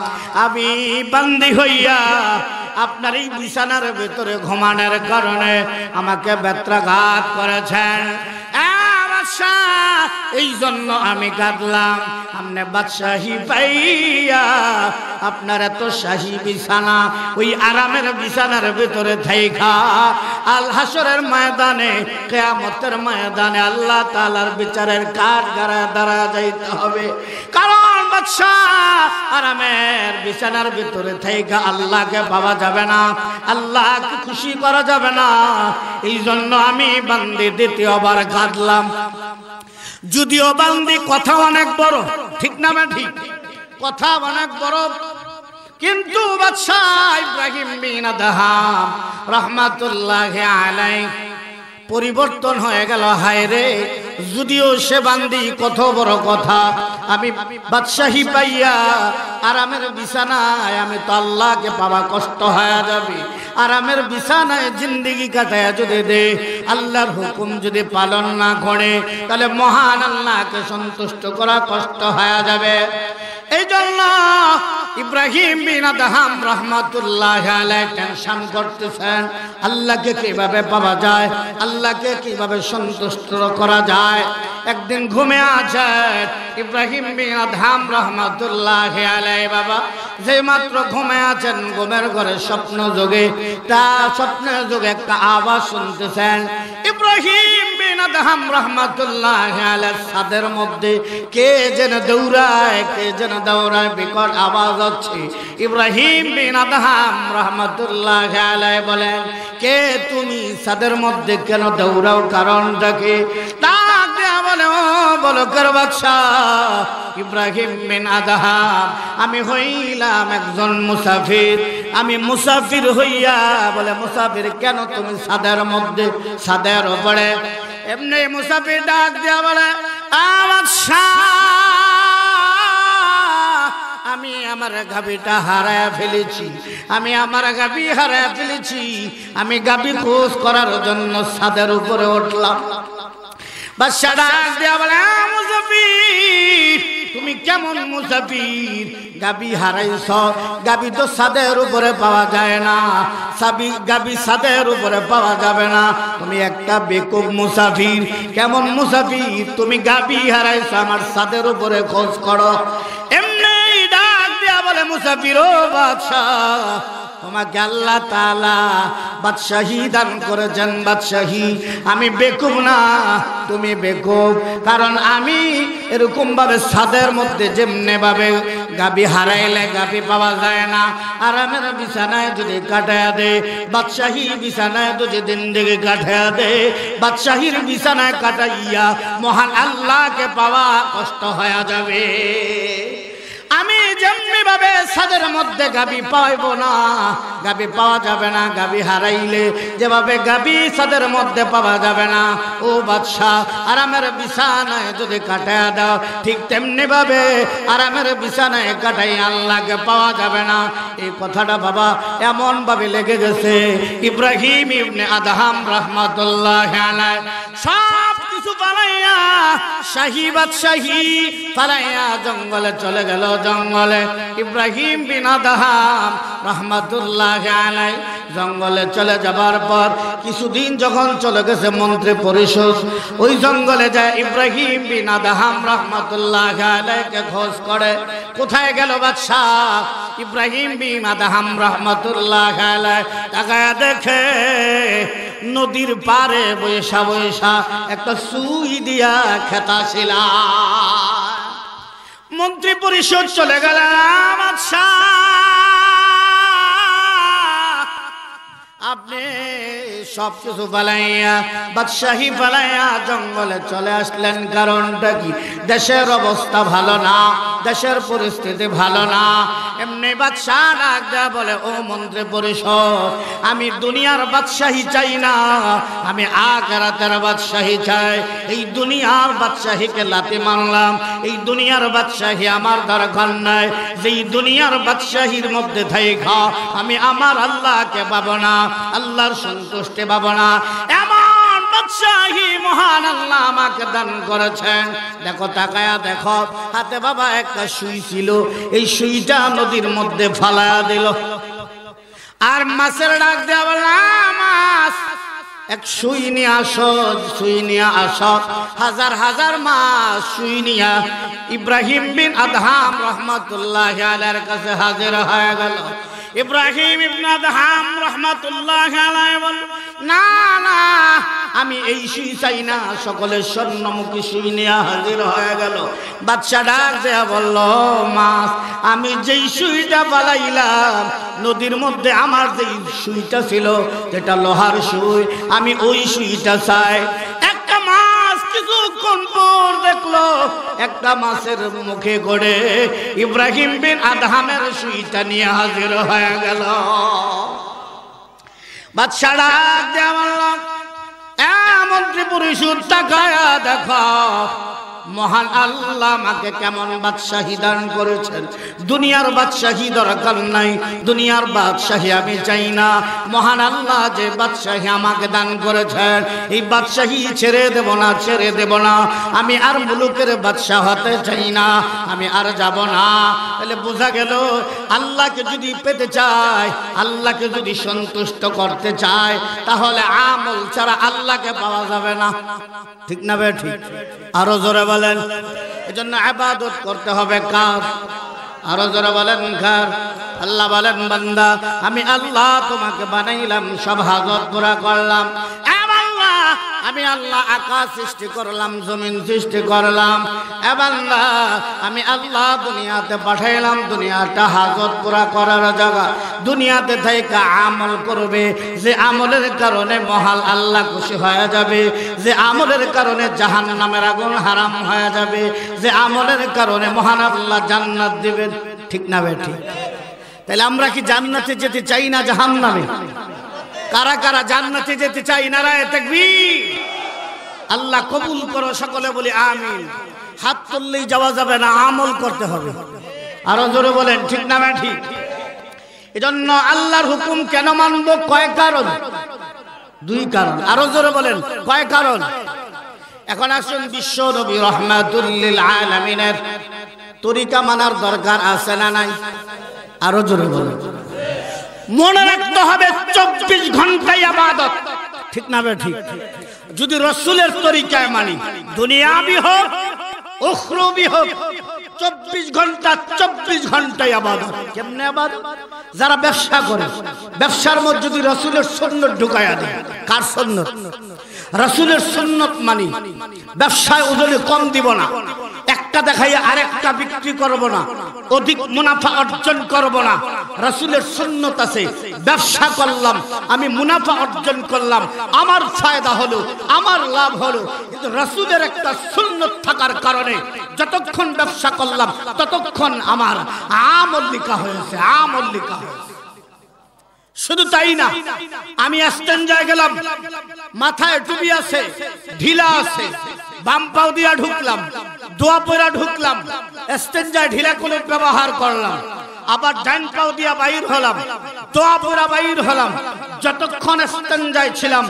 আমি বান্দি হইয়া আপনার এই বিছানার ভিতরে ঘুমানোর কারণে আমাকে বেত্রাঘাত করেছেন, এই জন্য আমি কাঁদলাম। আপনি বাদশাহী পাইয়া আপনার এত শাহী বিছানা, ওই আরামের বিছানার ভিতরে থাইকা আল হাসরের ময়দানে, কিয়ামতের ময়দানে আল্লাহ তাআলার বিচারের কাঠগড়ায় দাঁড়া যাইতে হবে। কারণ বাদশাহ আরামের বিছানার ভিতরে থাইকা আল্লাহকে পাওয়া যাবে না, আল্লাহকে খুশি করা যাবে না, এই জন্য আমি বান্দি দ্বিতীয়বার কাঁদলাম। যদিও বান্দি কথা অনেক বড়, ঠিক না? ঠিক, কথা অনেক বড়, কিন্তু বাদশাহ ইব্রাহিম বিন আদহাম রাহমাতুল্লাহি আলাইহি পরিবর্তন হয়ে গেল। হায় রে, যদিও সে বান্দি কত বড় কথা, আমি বাদশাহী পাইয়া আরামের বিছানায় আমি তো আল্লাহকে পাওয়া কষ্ট হয়ে যাবে। আরামের বিছানায় জিন্দেগি কাটায় যদি দে, আল্লাহর হুকুম যদি পালন না করে, তাহলে মহান আল্লাহকে সন্তুষ্ট করা কষ্ট হয়ে যাবে। এই জন্য ইব্রাহিম বিন আদহাম রাহমাতুল্লাহি আলাইহি টেনশন করতেছেন, আল্লাহকে কিভাবে পাওয়া যায়, আল্লাহকে কিভাবে সন্তুষ্ট করা যায়। একদিন ঘুমে আছেন ইব্রাহিম বিন আদহাম রাহমাতুল্লাহি আলাইহি, বাবা যে মাত্র ঘুমে আছেন, ঘুমের ঘরে স্বপ্ন যোগে, তা স্বপ্নের যোগে একটা আওয়াজ শুনতেছেন। ইব্রাহিম বিন আদহাম রাহমাতুল্লাহি আলাইহি ছাদের মধ্যে কে যেন দৌড়ায়, কে যেন দৌড়ায়, বিকট আওয়াজ হচ্ছে। ইব্রাহিম বিন আদহাম রাহমাতুল্লাহি আলাইহি বলেন, কে তুমি ছাদের মধ্যে কেন দৌড়াও, কারণটা কি? বলে, ও বলো কার বাদশাহ ইব্রাহিম বিন আদহাম, আমি হইলাম একজন মুসাফির, আমি মুসাফির হইয়া। বলে, মুসাফির কেন তুমি ছাদের মধ্যে, ছাদের উপরে? এমনি মুসাফির ডাক দিয়া বলে, আমি আমার গাভীটা হারায় ফেলেছি, আমি আমার গাভী হারায় ফেলেছি, আমি গাভী খোঁজ করার জন্য ছাদের উপরে উঠলাম। বাদশা ডাক দিয়া বলে, মুসাফির তুমি কেমন মুসাফির? গাবি হারাইছ, গাবি তো ছাদের উপরে পাওয়া যায় না, গাবি ছাদের উপরে পাওয়া যাবে না, তুমি একটা বেকুব মুসাফির। কেমন মুসাফির? তুমি গাবি হারাইছ, আমার ছাদের উপরে খোঁজ করো। এমনি ডাক দিয়া বলে, মুসাফির ও বাদশাহ, তোমাকে আল্লাহ তাআলা বাদশাহী দান করেছেন, বাদশাহী। আমি বেকুব না, তুমি বেকুব, কারণ আমি এরকম ভাবে ছাদের মধ্যে যেমনে ভাবে গাবি হারাইলে গাবি পাওয়া যায় না, আরামের বিছানায় যদি কাটায়া দে, বাদশাহী বিছানায় যদি জিন্দেগি কাটায়া দে, বাদশাহীর বিছানায় কাটাইয়া মহান আল্লাহকে পাওয়া কষ্ট হয়ে যাবে। আমি যেমনি ভাবে ছাদের মধ্যে গাবি পাইব না, গাবি পাওয়া যাবে না, গাবি হারাইলে যেভাবে গাবি ছাদের মধ্যে পাওয়া যাবে না, ও বাদশাহ আরামের বিছানায় যদি কাটায়া দাও, ঠিক তেমনি ভাবে আরামের বিছানায় কাটাই আল্লাহকে পাওয়া যাবে না। এই কথাটা বাবা এমন ভাবে লেগে গেছে। ইব্রাহিম ইবনে আদহাম রাহমাতুল্লাহি আলাইহি সব কিছু পালাইয়া শাহী বাদশাহী পালাইয়া জঙ্গলে চলে গেল। জঙ্গলে ইব্রাহিম বিন আদহাম রহমাতুল্লাহ আলাইহি জঙ্গলে চলে যাবার পর কিছুদিন যখন চলে গেছে মন্ত্রী পরিষদ, ওই জঙ্গলে যায় ইব্রাহিম বিন আদহাম রহমাতুল্লাহ আলাইহিকে খোঁজ করে। কোথায় গেল বাদশাহ? ইব্রাহিম বিন আদহাম রহমাতুল্লাহ আলাইহি তাকায়া দেখে নদীর পারে বৈশা বৈশা একটা সুই দিয়া খেতা ছিলা। মন্ত্রী পরিষদ চলে গেল। বাদশাহ আপনি সবকিছু পালাইয়া বাদশাহী পালাইয়া জঙ্গলে চলে আসলেন, কারণটা কি? দেশের অবস্থা ভালো না, দেশের পরিস্থিতি ভালো না। এমনি বাদশাহ ডাক দেয়া বলে, ও মন্ত্রী পরিষদ, আমি দুনিয়ার বাদশাহী চাই না, আমি আখিরাতের বাদশাহী চাই। এই দুনিয়ার বাদশাহীকে লাথি মারলাম, এই দুনিয়ার বাদশাহী আমার দরকার নাই। যেই দুনিয়ার বাদশাহীর মধ্যে থাইকা আমি আমার আল্লাহকে পাবো না, আল্লাহর সন্তুষ্টি পাবো না, এমন বাদশাহী মহান আল্লাহ আমাকে দান করেছেন। দেখো তাকায়া দেখো, হাতে বাবা একটা সুই ছিল, এই সুইটা নদীর মধ্যে ফালায়া দিল। আর মাছের ডাক দেয়া বললাম, মাছ এক সুই নিয়ে আসো, সুই নিয়ে আসো। হাজার হাজার মাছ সুই নিয়া ইব্রাহিম বিন আদহাম রহমাতুল্লাহ আলাইহির কাছে হাজির হয়ে গেল। ইব্রাহিম ইবনে আদহাম রাহমাতুল্লাহ আলাইহি বল, না না, আমি এই সুই চাই না। সকলের স্বর্ণমুখী সুই নিয়ে হাজির হয়ে গেল। বাদশা ডাক দেয়া বলল, মাছ আমি যেই সুইটা বালাইলাম নদীর মধ্যে, আমার যেই সুইটা ছিল যেটা লোহার সুই, আমি ওই সুইটা চাই। একটা মাছ কিছুক্ষণ পর দেখলো একটা মাছের মুখে করে ইব্রাহিম বিন আদহামের সুইটা নিয়ে হাজির হয়ে গেল। বাদশা ডাক দেয়া বলল, মন্ত্রী পরিষদ তাকায়া দেখো, মহান আল্লাহ আমাকে কেমন বাদশাহী দান করেছেন। দুনিয়ার বাদশাহী দরকার নাই, দুনিয়ার বাদশাহী আমি চাই না। মহান আল্লাহ যে বাদশাহী আমাকে দান করেছেন, এই বাদশাহী ছেড়ে দেব না, ছেড়ে দেব না। আমি আর মুলুকের বাদশাহ হতে চাই না, আমি আর যাব না। তাহলে বোঝা গেল, আল্লাহকে যদি পেতে চায়, আল্লাহকে যদি সন্তুষ্ট করতে চায়, তাহলে আমল ছাড়া আল্লাহকে পাওয়া যাবে না। ঠিক না বে ঠিক? আরো জোরে বলেন। এজন্য ইবাদত করতে হবে কার? আরো জোরে বলেন কার? আল্লাহ বলেন, বান্দা আমি আল্লাহ তোমাকে বানাইলাম, সব হাজত পুরা করলাম। আমি আল্লাহ আকাশ সৃষ্টি করলাম, জমিন সৃষ্টি করলাম। বান্দা আমি আল্লাহ দুনিয়াতে পাঠাইলাম, দুনিয়াটা হাজত পুরা করার জায়গা। দুনিয়াতে থেকে আমল করবে, যে আমলের কারণে মহান আল্লাহ খুশি হয়ে যাবে, যে আমলের কারণে জাহান্নামের আগুন হারাম হয়ে যাবে, যে আমলের কারণে মহান আল্লাহ জান্নাত দিবেন। ঠিক না বে ঠিক? তাহলে আমরা কি জান্নাতে যেতে চাই না জাহান্নামে? কারা কারা জান্নাতে যেতে চাই? নারায়ে তাকবীর। আল্লাহ কবুল করো, সকলে বলি আমিন। হাত তুললেই যাওয়া যাবে না, আমল করতে হবে। আরো জোরে বলেন, ঠিক না বে ঠিক? এজন্য আল্লাহর হুকুম কেন মানবো? কয় কারণ? দুই কারণ। আরো জোরে বলেন, কয় কারণ? এখন আসুন, বিশ্ব নবী রাহমাতুল লিল আলামিনের তরিকা মানার দরকার আছে না নাই? আরো জোরে বলেন। মনে রাখতে হবে 24 ঘন্টায় ইবাদত। ঠিক না বে ঠিক? যদি রাসূলের তরিকায় মানি, দুনিয়াবি হোক উখরবি হোক, 24 ঘন্টায় ইবাদত। কেমনে ইবাদত? যারা ব্যবসা করে, ব্যবসার মধ্যে যদি রাসূলের সুন্নাত ঢুকায়া দেয়। কার সুন্নাত? রাসূলের সুন্নাত মানি। ব্যবসায় ওজনে কম দিব না, একটা দেখাইয়া আরেকটা বিক্রি করব না, অধিক মুনাফা অর্জন করব না। রাসূলের সুন্নাত আছে, ব্যবসা করলাম, আমি মুনাফা অর্জন করলাম, আমার ফায়দা হলো, আমার লাভ হলো। কিন্তু রাসূলের একটা সুন্নাত থাকার কারণে যতক্ষণ ব্যবসা করলাম ততক্ষণ আমার আমল লিখা হয়েছে, আমল লিখা হয়েছে। শুধু তাই না, আমি স্ট্যান্ডায় গেলাম, মাথায় টুপি আছে, ঢিলা আছে, বাম পাও দিয়া ঢুকলাম, দোয়া পড়া ঢুকলাম, স্ট্যান্ডায় ঢিলা করে ব্যবহার করলাম। আবার ডান পাও দিয়া বাইর হলাম, দোয়া পুরা বাইর হলাম। যতক্ষণ ইস্তেঞ্জায় ছিলাম,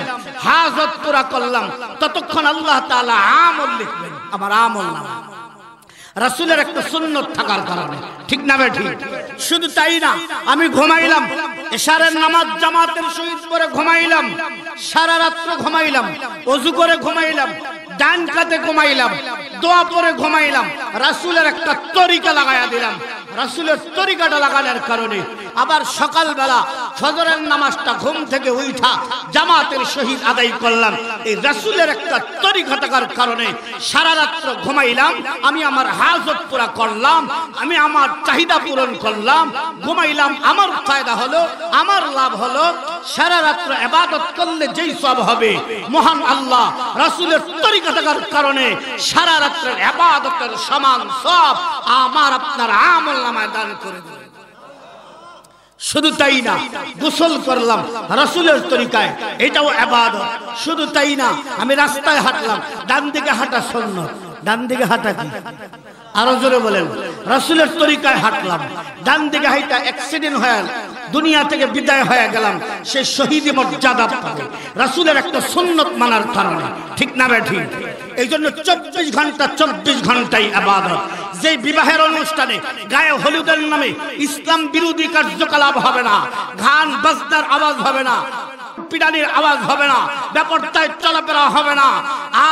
হাজত পুরা করলাম, ততক্ষণ আল্লাহ তাআলা আমল লিখবেন আমার আমল নামা। রাসূলের একটা সুন্নত থাকার কারণে, ঠিক না বে ঠিক? শুধু তাই না, আমি ঘুমাইলাম, এশারের নামাজ জামাতের সহিত পড়ে ঘুমাইলাম, সারা রাত্র ঘুমাইলাম, ওযু করে ঘুমাইলাম, ডান কাতে ঘুমাইলাম, দোয়া পড়ে ঘুমাইলাম। রাসূলের একটা তরিকা লাগায়া দিলাম। রাসূলের তরিকাটা লাগানোর কারণে আবার সকালবেলা ফজরের নামাজটা ঘুম থেকে উঠা জামাতের সহিত আদায় করলাম। এই রাসূলের একটা তরিকা থাকার কারণে সারা রাত্র ঘুমাইলাম, আমি আমার হাজত পুরা করলাম, আমি আমার চাহিদা পূরণ করলাম, ঘুমাইলাম। আমার ফায়দা হলো, আমার লাভ হলো, সারা রাত্র ইবাদত করলে যেই সওয়াব হবে মহান আল্লাহ রাসূলের তরিকা থাকার কারণে সারা রাত্রের ইবাদতের সমান সওয়াব আমার আপনার আমল নামায় দান করে দেবে। শুধু তাই না, গোসল করলাম রাসূলের তরিকায়, এটাও ইবাদত। শুধু তাই না, আমি রাস্তায় হাঁটলাম, ডান দিকে হাঁটা সুন্নাত। ডান দিকে হাঁটা কি? আরো জোরে বলেন। রাসূলের তরিকায় হাঁটলাম, ডান দিকে হাঁটা অ্যাক্সিডেন্ট হয়ে দুনিয়া থেকে বিদায় হয়ে গেলাম, সে শহীদি মর্যাদা পাবে রাসূলের একটা সুন্নত মানার কারণে, ঠিক না বে ঠিক? এই জন্য 24 ঘন্টা 24 ঘন্টাই ইবাদত। যে বিবাহের অনুষ্ঠানে গায়ে হলুদের নামে ইসলাম বিরোধী কার্যকলাপ হবে না, গান বাজনার আওয়াজ হবে না, পিটানির আওয়াজ হবে না, বেপরদায় চলাফেরা হবে না,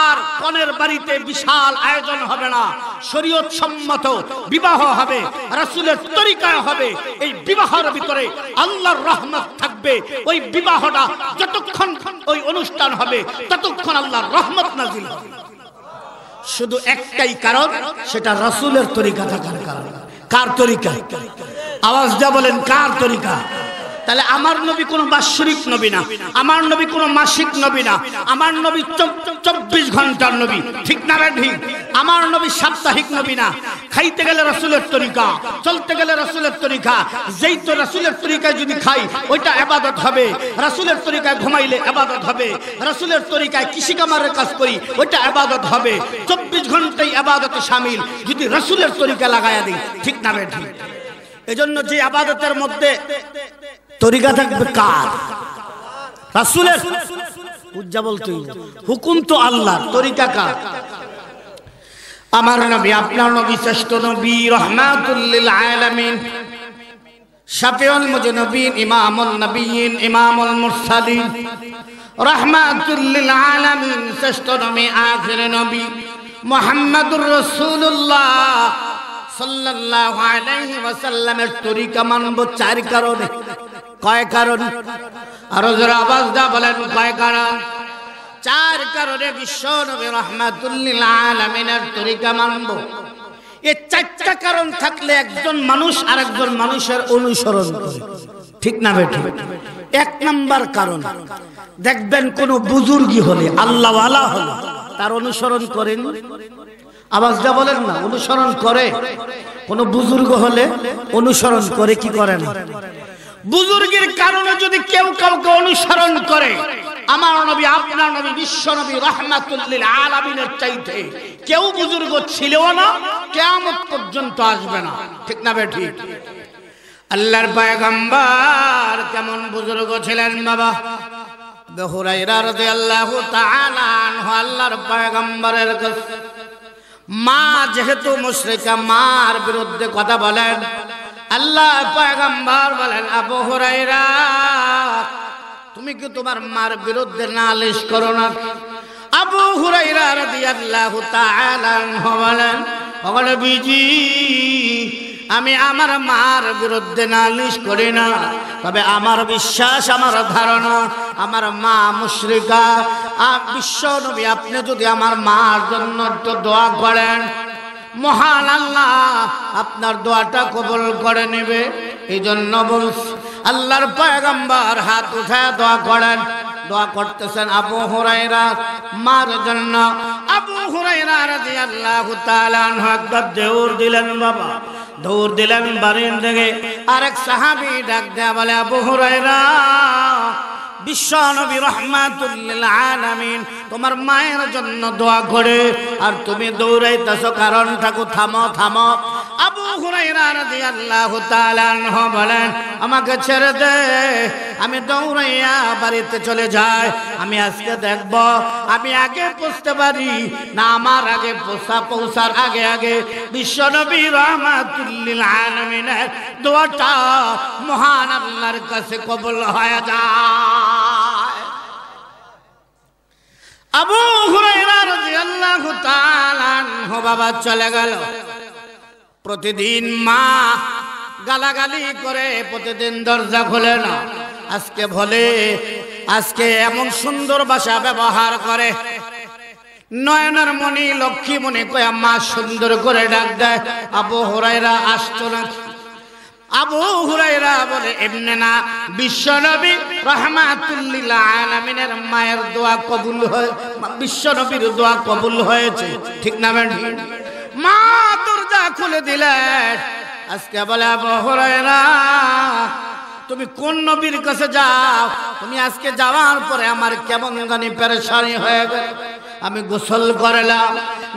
আর কনের বাড়িতে বিশাল আয়োজন হবে না, শরীয়ত সম্মত বিবাহ হবে, রাসূলের তরিকায় হবে। এই বিবাহের ভিতরে আল্লাহর রহমত থাকবে। ওই বিবাহটা যতক্ষণ ওই অনুষ্ঠান হবে ততক্ষণ আল্লাহর রহমত নাযিল হবে। শুধু একটাই কারণ, সেটা রাসূলের তরিকা থাকার কারণে। কার তরিকা? আওয়াজ দিয়ে বলেন, কার তরিকা? তাহলে আমার নবী কোনো বাৎসরিক নবী না, আমার নবী কোনো মাসিক নবী না, আমার নবী 24 ঘন্টার নবী, ঠিক না রে ঠিক? আমার নবী সাপ্তাহিক নবী না। খাইতে গেলে রাসূলের তরিকা, চলতে গেলে রাসূলের তরিকা। যেই তো রাসূলের তরিকায় যদি খাই ওইটা ইবাদত হবে, রাসূলের তরিকায় ঘুমাইলে ইবাদত হবে, রাসূলের তরিকায় কৃষি কামারের কাজ করি ওইটা ইবাদত হবে। 24 ঘন্টাই ইবাদতে শামিল যদি রাসূলের তরিকা লাগায়া দিই, ঠিক না রে ঠিক? এজন্য যে ইবাদতের মধ্যে তরিকা থাকবে কার? রাসূলের। উজ্জা বলতে হুকুম তো আল্লাহ, তরিকা কার? আমার নবী, আপনার নবী শ্রেষ্ঠ নবী, রাহমাতুল লিল আলামিন, শাফিউল মুজনিবিন, ইমামুন নবিয়্যিন, ইমামুল মুরসালিন, রাহমাতুল লিল আলামিন, শ্রেষ্ঠ নবী, আখির নবী মুহাম্মদুর রাসূলুল্লাহ সাল্লাল্লাহু আলাইহি ওয়াসাল্লামের তরিকা মানব 4 কারণে। কয় কারণ? আরো যারা আওয়াজ দা বলেন, কয় কারণ? 4 কারণে বিশ্ব নবী রাহমাতুল লিল আলামিনের তরিকা মানব। এই 4টা কারণ থাকলে একজন মানুষ আরেকজন মানুষের অনুসরণ করে, ঠিক না বেঠিক? 1 নাম্বার কারণ, দেখবেন কোন বুজুর্গি হলে, আল্লাহওয়ালা হলে তার অনুসরণ করেন। আওয়াজ দা বলেন না, অনুসরণ করে। কোন বুজুর্গ হলে অনুসরণ করে কি করে না? বুজুর্গের কারণে যদি কেউ কাউকে অনুসরণ করে, আমার নবী, আপনার নবী, বিশ্ব নবী রাহমাতুল লিল আলামিনের চাইতে কেউ বুজুর্গ ছিলও না, কিয়ামত পর্যন্ত আসবে না, ঠিক না বে ঠিক? আল্লাহর পয়গম্বর কেমন বুজুর্গ ছিলেন বাবা? আবু হুরায়রা রাদিয়াল্লাহু তাআলা আনহু আল্লাহর পয়গম্বরের মা যেহেতু মুশরিকা, মার বিরুদ্ধে কথা বলেন। আল্লাহ পয়গম্বর বলেন, আবু হুরায়রা তুমি কি তোমার মার বিরুদ্ধে নালিশ করো না? আবু হুরায়রা রাদিয়াল্লাহু তাআলা আনহু বলেন, ওগো নবীজি, আমি আমার মার বিরুদ্ধে নালিশ করি না, তবে আমার বিশ্বাস, আমার ধারণা আমার মা মুশরিকা। বিশ্ব নবী, আপনি যদি আমার মার জন্য একটু দোয়া করেন, মহান আল্লাহ আপনার দোয়াটা কবুল করে নেবে। এই জন্য বলছি, আল্লাহর পয়গম্বর হাত উঠায় দোয়া করেন। দোয়া করতেছেন আবু হুরায়রা মার জন্য। আবু হুরায়রা রাদিয়াল্লাহু তাআলা আনহু একবার দৌড় দিলেন বাবা, দৌড় দিলেন বাড়ির দিকে। আরেক সাহাবী ডাক দেয়া বলে, আবু হুরায়রা, বিশ্ব নবী রাহমাতুল লিল আলামিন তোমার মায়ের জন্য দোয়া করে, আর তুমি দৌড়াইতেছো, কারণটা থামো থামো। আবু হুরায়রা রাদিয়াল্লাহু তাআলা আনহু বলেন, আমাকে ছেড়ে দে, আমি দৌড়াইয়া বাড়িতে চলে যাই। আমি আজকে দেখব আমি আগে পৌঁছতে পারি না আমার আগে পৌঁছার আগে আগে বিশ্বনবী রাহমাতুল লিল আলামিনের দোয়াটা মহান আল্লাহর কাছে কবুল হয়ে যায়। আবু হুরায়রা রাদিয়াল্লাহু তাআলা আনহু বাবা চলে গেল। প্রতিদিন মা গালাগালি করে, প্রতিদিন দরজা খোলে না। আজকে বলে, আজকে এমন সুন্দর ভাষা ব্যবহার করে, নয়নের মণি লক্ষ্মী মনে কয়ে মা সুন্দর করে ডাক দেয়, আবু হুরায়রা আসতো না। আবু হুরায়রা বলে, এমনি না, বিশ্বনবী রাহমাতুল লিল আলামিনের মায়ের দোয়া কবুল হয়, বিশ্বনবীর দোয়া কবুল হয়েছে, ঠিক না বেঠিক? মা দরজা খুলে দিলেন। আজকে বলে, আবু হুরায়রা তুমি কোন নবীর কাছে যাও? তুমি আজকে যাওয়ার পরে আমার কেমন জানি পেরেশানি হয়ে গেল। আমি গোসল করলাম,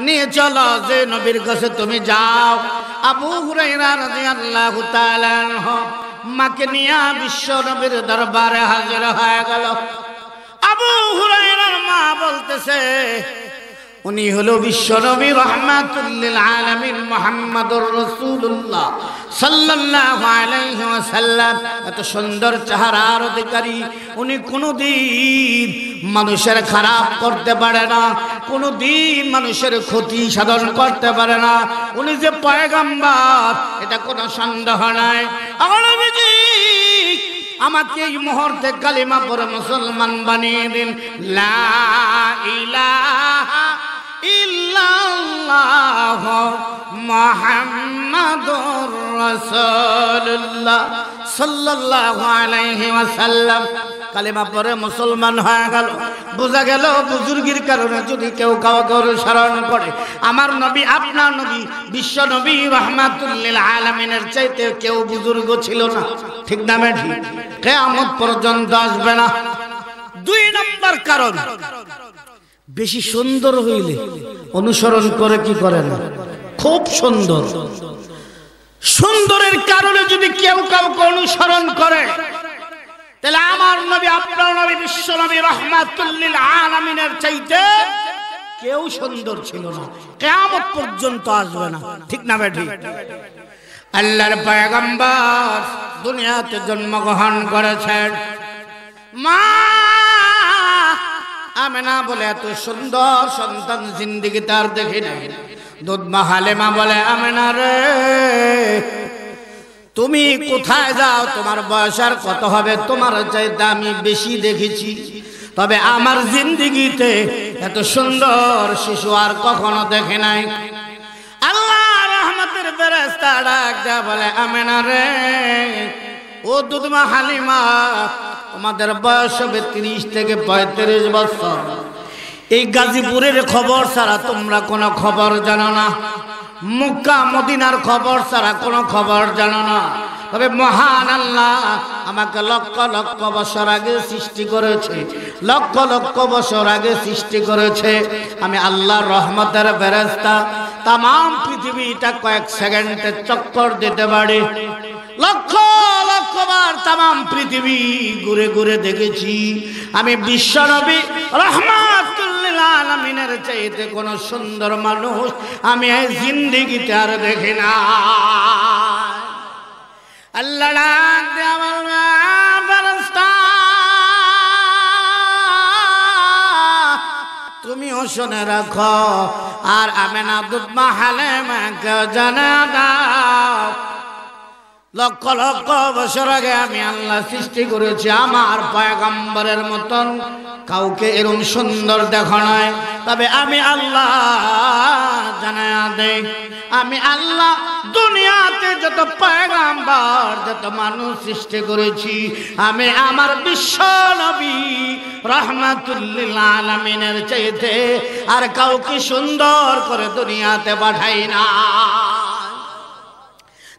নিয়ে চলো যে নবীর কাছে তুমি যাও। আবু হুরায়রা রাদিয়াল্লাহু তাআলা আনহু মাকে নিয়ে বিশ্ব নবীর দরবারে হাজির হয়ে গেল। আবু হুরায়রার মা বলতেছে, উনি হলো বিশ্বনবী রাহমাতুল লিল আলামিন মুহাম্মদুর রাসূলুল্লাহ সাল্লাল্লাহু আলাইহি ওয়াসাল্লাম। এত সুন্দর চেহারার অধিকারী, উনি কোনোদিন মানুষের খারাপ করতে পারে না, কোনোদিন মানুষের ক্ষতি সাধন করতে পারে না। উনি যে পয়গম্বর এটা কোনো সন্দেহ নাই। আমার নবীজি আমাকে এই মুহূর্তে কালিমা পড়ে মুসলমান বানিয়ে দিন। লা ইলাহা ইল্লাল্লাহ মুহাম্মাদুর রাসূলুল্লাহ সাল্লাল্লাহু আলাইহি ওয়াসাল্লাম। কালিমা পড়ে মুসলমান হয়ে গেল। বোঝা গেল বুজুর্গির কারণে যদি কেউ কাউকে অনুসরণ করে, আমার নবী আপনার নবী বিশ্ব নবী রাহমাতুল লিল আলামিনের চাইতে কেউ বুজুর্গ ছিল না, ঠিক না বেঠিক? কিয়ামত পর্যন্ত আসবে না। 2 নম্বর কারণ, বেশি সুন্দর হইলে অনুসরণ করে কি করে না? খুব সুন্দর। সুন্দরের কারণে যদি কেউ কাউকে অনুসরণ করে, তাহলে আমার নবী আপনার নবী বিশ্ব নবী রাহমাতুল লিল আলামিনের চাইতে কেউ সুন্দর ছিল না, কিয়ামত পর্যন্ত আসবে না, ঠিক না বেঠিক? আল্লাহর পয়গম্বর দুনিয়াতে জন্মগ্রহণ করেছেন। মা আমেনা বলে, এত সুন্দর সন্তান জিন্দেগি তার দেখি নাই। দুধ মা হালেমা বলে, আমেনা রে তুমি কোথায় যাও? তোমার বয়স আর কত হবে? তোমার চাইতে আমি বেশি দেখেছি, তবে আমার জিন্দেগিতে এত সুন্দর শিশু আর কখনো দেখে নাই। আল্লাহ রহমতের ফেরেশতা ডাক দেয়া বলে, আমেনা রে, ও দুধ মা হালিমা, তোমাদের বয়স হবে 30 থেকে 35 বছর। এই গাজীপুরের খবর ছাড়া তোমরা কোনো খবর জানো না, মক্কা মদিনার খবর ছাড়া কোনো খবর জানো না। তবে মহান আল্লাহ আমাকে লক্ষ লক্ষ বছর আগে সৃষ্টি করেছে, লক্ষ লক্ষ বছর আগে সৃষ্টি করেছে। আমি আল্লাহর রহমতের ফেরেশতা, তাম পৃথিবীটা কয়েক সেকেন্ডে চক্কর দিতে পারি। লক্ষ লক্ষ বার তাম পৃথিবী ঘুরে ঘুরে দেখেছি। আমি বিশ্বনবী রাহমাতুল লিল আলামিনের চাইতে কোন সুন্দর মানুষ আমি এই জিন্দেগিতে আর দেখি না। আল্লাহ ডাক দেয়া বলবে, ফেরেশতা তুমিও শুনে রাখো, আর আমেনা দুধ মা হালেমাকে জানা দাও, লক্ষ লক্ষ বছর আগে আমি আল্লাহ সৃষ্টি করেছি। আমার পয়গম্বরের মতন কাউকে এরকম সুন্দর দেখো নয়, তবে আমি আল্লাহ জানায়া দেই, আমি আল্লাহ দুনিয়াতে যত পয়গম্বর যত মানুষ সৃষ্টি করেছি, আমি আমার বিশ্ব নবী রাহমাতুল লিল আলামিনের চাইতে আর কাউকে সুন্দর করে দুনিয়াতে পাঠাই না।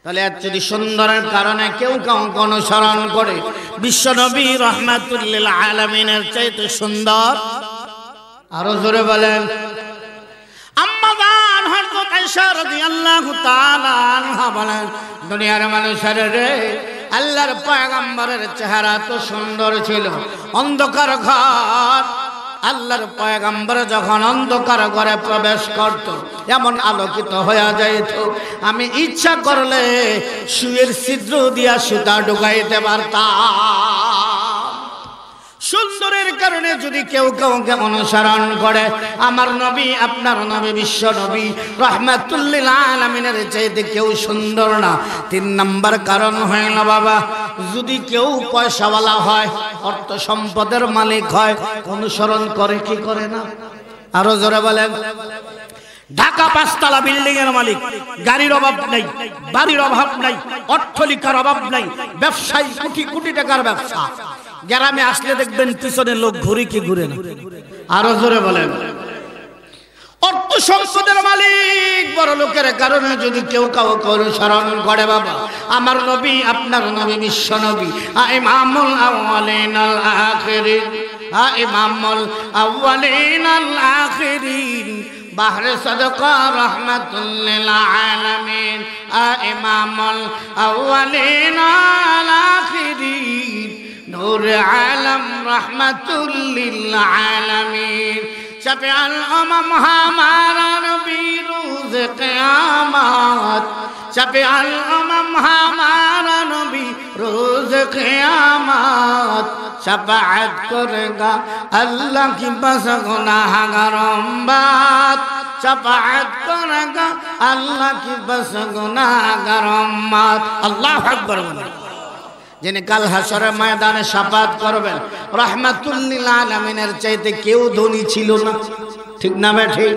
তাহলে যদি সুন্দরের কারণে কেউ কাউকে অনুসরণ করে, বিশ্বনবী রাহমাতুল লিল আলামিনের চাইতে সুন্দর। আরো জোরে বলেন। আম্মা জান হযরত আয়েশা রাদিয়াল্লাহু রাদিয়াল্লাহু তাআলা আনহা বলেন, দুনিয়ার মানুষের রে, আল্লাহর পয়গম্বরের চেহারা তো সুন্দর ছিল। অন্ধকার ঘর, আল্লাহর পয়গম্বর যখন অন্ধকার ঘরে প্রবেশ করত এমন আলোকিত হয়ে যাইত, আমি ইচ্ছা করলে সুয়ের ছিদ্র দিয়া সুতা ঢুকাইতে পারতাম। সুন্দরের কারণে যদি কেউ কাউকে অনুসরণ করে, আমার নবী আপনার নবী বিশ্ব নবী রাহমাতুল লিল আলামিনের চাইতে কেউ সুন্দর না। 3 নাম্বার কারণ হয় না বাবা, যদি কেউ পয়সাওয়ালা হয়, অর্থ সম্পদের মালিক হয়, অনুসরণ করে কি করে না? আরো জোরে বলেন। ঢাকা 5 তলা বিল্ডিং এর মালিক, গাড়ির অভাব নাই, বাড়ির অভাব নাই, অট্টালিকার অভাব নাই, ব্যবসায়ী, কোটি কোটি টাকার ব্যবসা, গ্রামে আসলে দেখবেন পিছনে লোক ঘুরে কি ঘুরে না? আরো জোরে বলেন। অর্থ সম্পদের মালিক বড় লোকের কারণে যদি কেউ কাউকে অনুসরণ করে বাবা, আমার নবী আপনার নবী বিশ্ব নবী ইমামুল আউয়ালিন আল আখিরিন, ইমামুল আউয়ালিন আল আখিরিন, বাহরে সাদাকা রাহমাতুল লিল আলামিন, ইমামুল আউয়ালিন আল আখিরিন, নূর আলম রাহমাতুল লিল আলামিন, শফিউল উমাম হামারা নবী রোজ কিয়ামত, শফিউল উমাম হামারা নবী রোজ কিয়ামত, शफाअत करेगा अल्लाह की बस गुनाहगारों बात, शफाअत करेगा अल्लाह की बस गुनाहगारों बात। अल्लाह अकबर। যিনি কাল হাসরের ময়দানে শাফাত করবেন, রাহমাতুল লিল আলামিনের চাইতে কেউ ধনী ছিল না, ঠিক না ঠিক?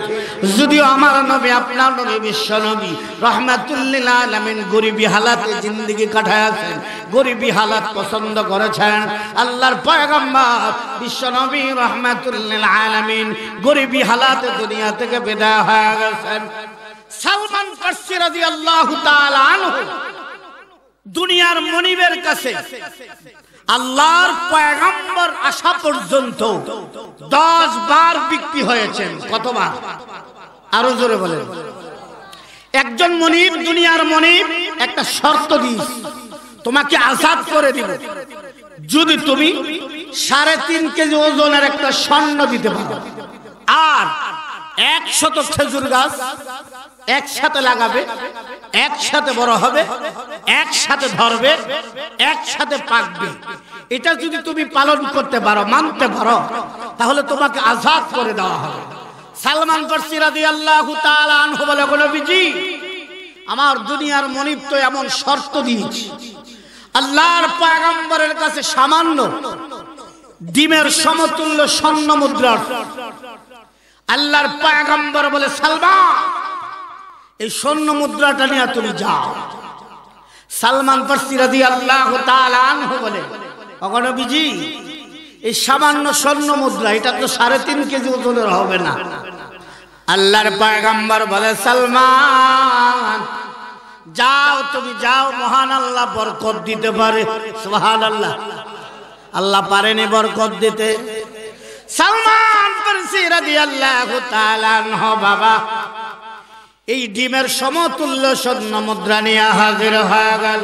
যদিও আমার নবী আপনার নবী বিশ্ব নবী রাহমাতুল লিল আলামিন গরিবী হালাতে জিন্দেগি কাটাইছেন, গরিবী হালাত পছন্দ করেছেন। আল্লাহর পয়গম্বর বিশ্ব নবী রাহমাতুল লিল আলামিন গরিবী হালাতে দুনিয়া থেকে বিদায় হয়ে গেছেন। সালমান ফারসি রাদিয়াল্লাহু তাআলা আনহু দুনিয়ার মনিবের কাছে আল্লাহর পয়গম্বর আসা পর্যন্ত 10 বার বিক্রি হয়েছেন। কতবার? আরো জোরে বলেন। একজন মনিব, দুনিয়ার মনিব একটা শর্ত দিস, তোমাকে আজাদ করে দিব যদি তুমি 3.5 কেজি ওজনের একটা স্বর্ণ দিতে পারো, আর 100 খেজুর গাছ একসাথে লাগাবে, একসাথে বড় হবে, একসাথে ধরবে, একসাথে পাকবে। এটা যদি তুমি পালন করতে পারো, মানতে পারো, তাহলে তোমাকে আজাদ করে দেওয়া হবে। সালমান ফারসি রাদিয়াল্লাহু তাআলা আনহু বলে, নবীজি আমার দুনিয়ার মনিব তো এমন শর্ত দিয়েছে, আল্লাহর পয়গম্বরের কাছে সামান্য ডিমের সমতুল্য স্বর্ণ মুদ্রা। আল্লাহর পয়গম্বর বলে, সালমান এই স্বর্ণ মুদ্রাটা নিয়ে তুমি যাও। সালমান ফারসি রাদিয়াল্লাহু তাআলা আনহু বলে, ওগো নবীজি এই সামান্য স্বর্ণ মুদ্রা, এটা তো 3.5 কেজি ওজনের হবে না। আল্লাহর পয়গম্বর বলে, সালমান যাও, তুমি যাও, মহান আল্লাহ বরকত দিতে পারে। সুবহানাল্লাহ। আল্লাহ পারেনি বরকত দিতে। সালমান ফারসি রাদিয়াল্লাহু তাআলা আনহু বাবা এই ডিমের সমতুল্য স্বর্ণ মুদ্রা নিয়ে হাজির হয়ে গেল,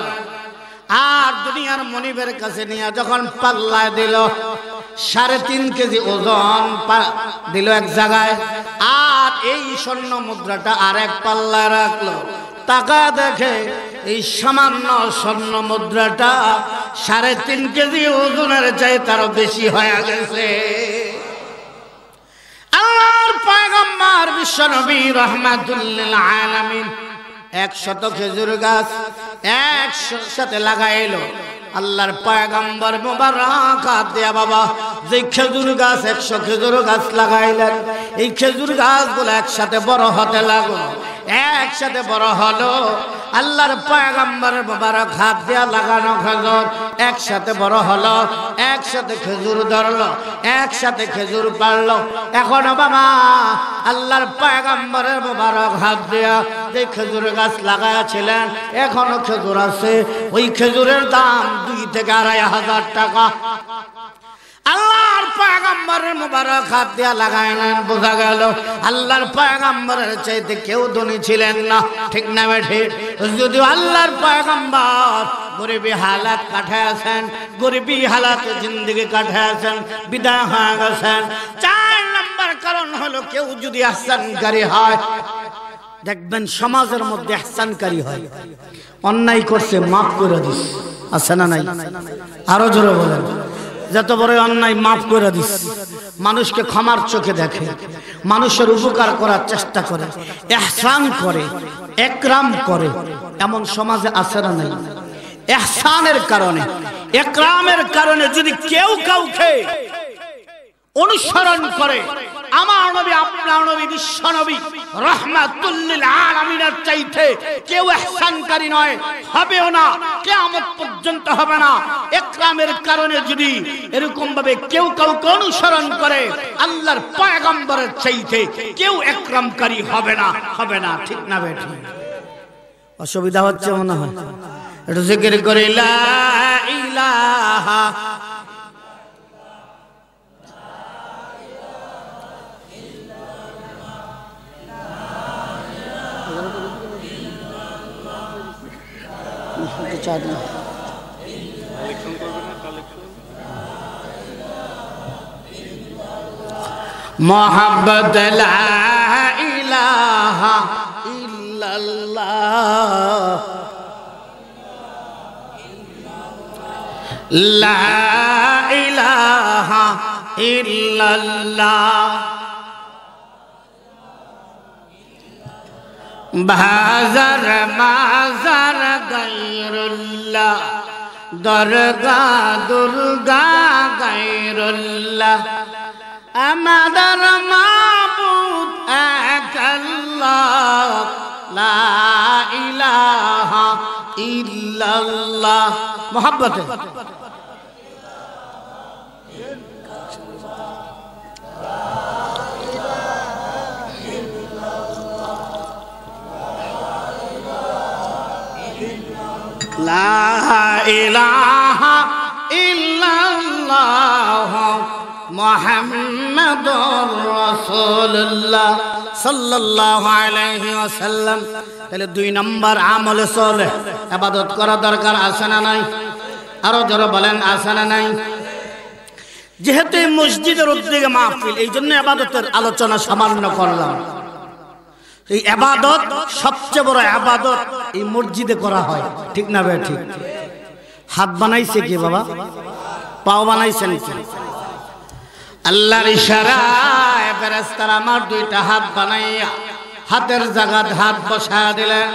আর দুনিয়ার মনিবের কাছে নিয়ে যখন পাল্লায় দিল, 3.5 কেজি ওজন দিল এক জায়গায়, আর এই স্বর্ণ মুদ্রাটা আরেক পাল্লায় রাখলো। টাকা দেখে এই সামান্য স্বর্ণ মুদ্রাটা 3.5 কেজি ওজনের চাইতে আরো বেশি হয়ে গেছে। আল্লাহর পয়গম্বর বিশ্ব নবী রাহমাতুল লিল আলামিন 100 খেজুর গাছ একসাথে লাগাইলো। আল্লাহর পয়গম্বর মুবারক হাত দিয়া বাবা যে খেজুর গাছ 100 খেজুর গাছ লাগাইলেন, এই খেজুর গাছগুলো একসাথে বড় হতে লাগলো, একসাথে বড় হলো। আল্লাহর পয়গম্বরের মুবারক হাত দিয়া লাগানো খেজুর একসাথে বড় হলো, একসাথে খেজুর ধরলো, একসাথে খেজুর পারলো। এখনো বাবা আল্লাহর পয়গম্বরের মুবারক হাত দিয়া যে খেজুর গাছ লাগাইছিলেন এখনো খেজুর আছে, ওই খেজুরের দাম 2 থেকে 2.5 হাজার টাকা। আল্লাহর পয়গম্বরের মুবারক হাত দিয়া লাগাইলেন। বোঝা গেল আল্লাহর পয়গম্বরের চাইতে কেউ ধনী ছিলেন না, ঠিক না বেঠিক? যদিও আল্লাহর পয়গম্বর গরিবী হালাত কাটাইছেন, গরিবী হালাতে জিন্দেগি কাটাইছেন, বিদায় হয়ে গেছেন। 4 নম্বর কারণ হলো কেউ যদি ইহসানকারী হয়, দেখবেন সমাজের মধ্যে ইহসানকারী হয়, অন্যায় করছে মাফ করে দিস, আছে না নাই? আরো জোরে বলেন, যত বড় অন্যায় মাফ করে দিস, মানুষকে ক্ষমার চোখে দেখে, মানুষের উপকার করার চেষ্টা করে, ইহসান করে, একরাম করে, এমন সমাজে আছে না নাই? ইহসানের কারণে, একরামের কারণে যদি কেউ কাউকে অনুসরণ করে, আমার নবী আপনার নবী বিশ্ব নবী রাহমাতুল লিল আলামিনের চাইতে কেউ ইহসানকারী নয়, হবেও না, কিয়ামত পর্যন্ত হবে না। একরামের কারণে যদি এরকম ভাবে কেউ কাউকে অনুসরণ করে, আল্লাহর পয়গম্বরের চাইতে কেউ একরামকারী হবে না, হবে না, ঠিক না বেঠিক? অসুবিধা হচ্ছে মনে হয়? একটু জিকির করে লা ইলাহা मोहब्बत ला इलाहा इल्लल्लाह, ला इलाहा इल्लल्लाह, बाज़र माज़र गैरुल्लाह, दरगा दुर्गा गैरुल्लाह, আমাদের মাবুদ এক আল্লাহ, লা ইলাহা ইল্লাল্লাহ। মোহাব্বতে লা ইলাহা ইল্লাল্লাহ মুহাম্মাদুর রাসূলুল্লাহ সাল্লাল্লাহু আলাইহি ওয়াসাল্লাম। তাহলে 2 নম্বর আমলে সালেহ, ইবাদত করা দরকার, আছে না নাই? আরো জোরে বলেন, আছে না নাই? যেহেতু মসজিদের উদ্যোগে মাহফিল, এই জন্য ইবাদতের আলোচনা সামান্য করলাম। এই ইবাদত সবচেয়ে বড় ইবাদত এই মসজিদে করা হয়, ঠিক না ভাই? ঠিক। হাত বানাইছে কি বাবা? পাও বানাইছেন কি? আল্লাহর ইশারায় ফেরেশতারা আমার 2টা হাত বানাইয়া হাতের জায়গায় হাত বসায় দিলেন।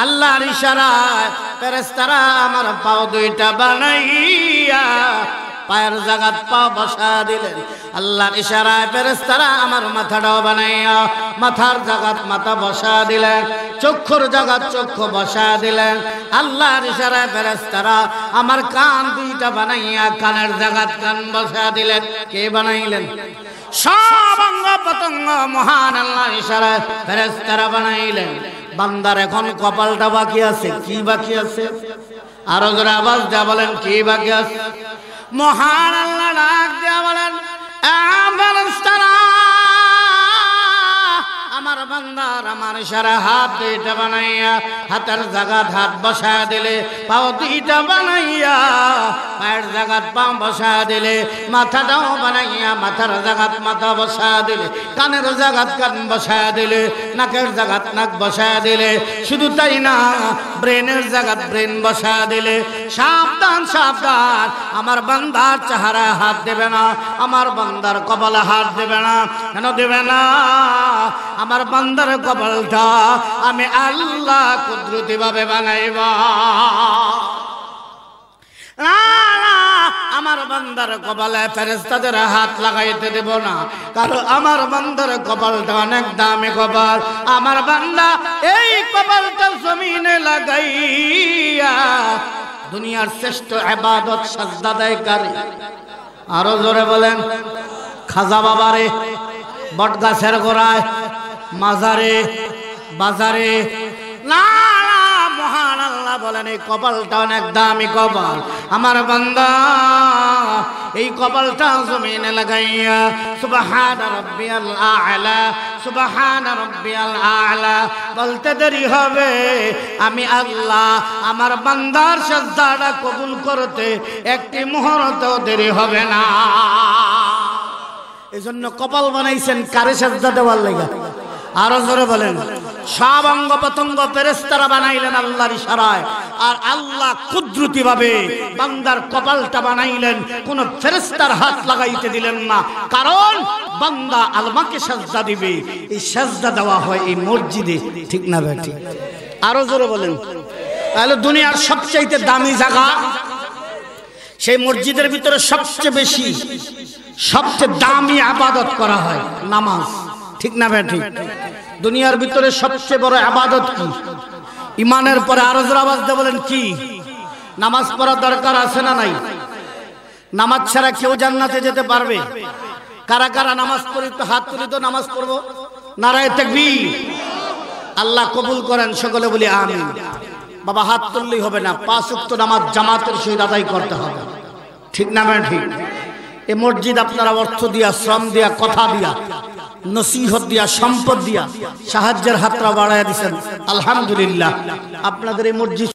আল্লাহর ইশারায় ফেরেশতারা আমার পাও 2টা বানাইয়া পায়ের জায়গায় পা বসায় দিলেন। আল্লাহর ইশারায় ফেরেশতারা আমার মাথাটাও বানাইয়া মাথার জায়গায় মাথা বসায় দিলেন, চক্ষুর জায়গায় চক্ষু বসায় দিলেন। আল্লাহর ইশারায় ফেরেশতারা আমার কান 2টা বানাইয়া কানের জায়গায় কান বসায় দিলেন। কে বানাইলেন? সব অঙ্গ প্রত্যঙ্গ মহান আল্লাহর ইশারায় ফেরেশতারা বানাইলেন। বান্দার এখন কপালটা বাকি আছে। কি বাকি আছে? আরো জোরে আওয়াজ দিয়ে বলেন, কি বাকি আছে? মহান আল্লাহ ডাক দিয়া বলেন, ফেরেশতারা আমার বান্দার আমার ইশারা হাত 2টা বানাইয়া হাতের জায়গায় হাত বসায় দিলে, পাও 2টা বানাইয়া পায়ের জায়গায় পা বসায় দিলে, মাথাটাও বানাইয়া মাথার জায়গায় মাথা বসায় দিলে, কানের জায়গায় কান বসায় দিলে, নাকের জায়গায় নাক বসায় দিলে, শুধু তাই না ব্রেনের জায়গায় ব্রেন বসায় দিলে। সাবধান সাবধান, আমার বান্দার চেহারায় হাত দেবে না, আমার বান্দার কপালে হাত দেবে না। কেন দেবে না? আমার বান্দার কপালটা আমি আল্লাহ কুদরতি ভাবে বানাইবা। আমার বান্দার কপালে ফেরেশতাদের হাত লাগাইতে দেব না, কারণ আমার বান্দার কপালটা অনেক দামি কপাল। আমার বান্দা এই কপালটা জমিনে লাগাইয়া দুনিয়ার শ্রেষ্ঠ ইবাদত সাজদা দেয় কারে? আরো জোরে বলেন, খাজা বাবারে, বট গাছের গোড়ায়, মাজারে, বাজারে না, মহান আল্লাহ বলেন এই কপালটা অনেক দামি কপাল। আমার বান্দা এই কপালটা জমিনে লাগাইয়া সুবহান রাব্বিয়াল আ'লা সুবহান রাব্বিয়াল আ'লা বলতে দেরি হবে, আমি আল্লাহ আমার বান্দার সিজদাটা কবুল করতে একটি মুহূর্তও দেরি হবে না। এজন্য কপাল বানাইছেন কারে সিজদা দেওয়ার লাগা? আরো জোরে বলেন। সব অঙ্গ প্রত্যঙ্গ ফেরেশতারা বানাইলেন আল্লাহর ইশারায়, আর আল্লাহ কুদরতি ভাবে বান্দার কপালটা বানাইলেন, কোন ফেরেশতার হাত লাগাইতে দিলেন না। কারণ বান্দা আল্লাহকে সিজদা দিবে, এই সিজদা দেওয়া হয় এই মসজিদে, ঠিক না ভাই? ঠিক। আরো জোরে বলেন। তাহলে দুনিয়ার সবচেয়ে দামি জায়গা, সেই মসজিদের ভিতরে সবচেয়ে বেশি সবচেয়ে দামি ইবাদত করা হয় নামাজ, ঠিক না ভাই? ঠিক। দুনিয়ার ভিতরে সবচেয়ে বড় ইবাদত কি? ইমানের পরে আরো জোরে আওয়াজ দিয়ে বলেন কি? নামাজ পড়া দরকার আছে না নাই? নামাজ ছাড়া কেউ জান্নাতে যেতে পারবে? কারা কারা নামাজ পড়ি তো হাত তুলি, তো নামাজ পড়বো। নারায়ে তাকবীর। আল্লাহ কবুল করেন, সকলে বলি আমিন। বাবা হাত তুললেই হবে না, 5 ওয়াক্ত নামাজ জামাতের সহিত আদায় করতে হবে, ঠিক না ভাই? ঠিক। এই মসজিদ আপনারা অর্থ দিয়া, শ্রম দিয়া, কথা দিয়া, নসিহত দিয়া, সম্পদ দিয়া সাহায্যের হাতটা বাড়াইয়া দিচ্ছেন, আলহামদুলিল্লাহ। আপনাদের এই মসজিদ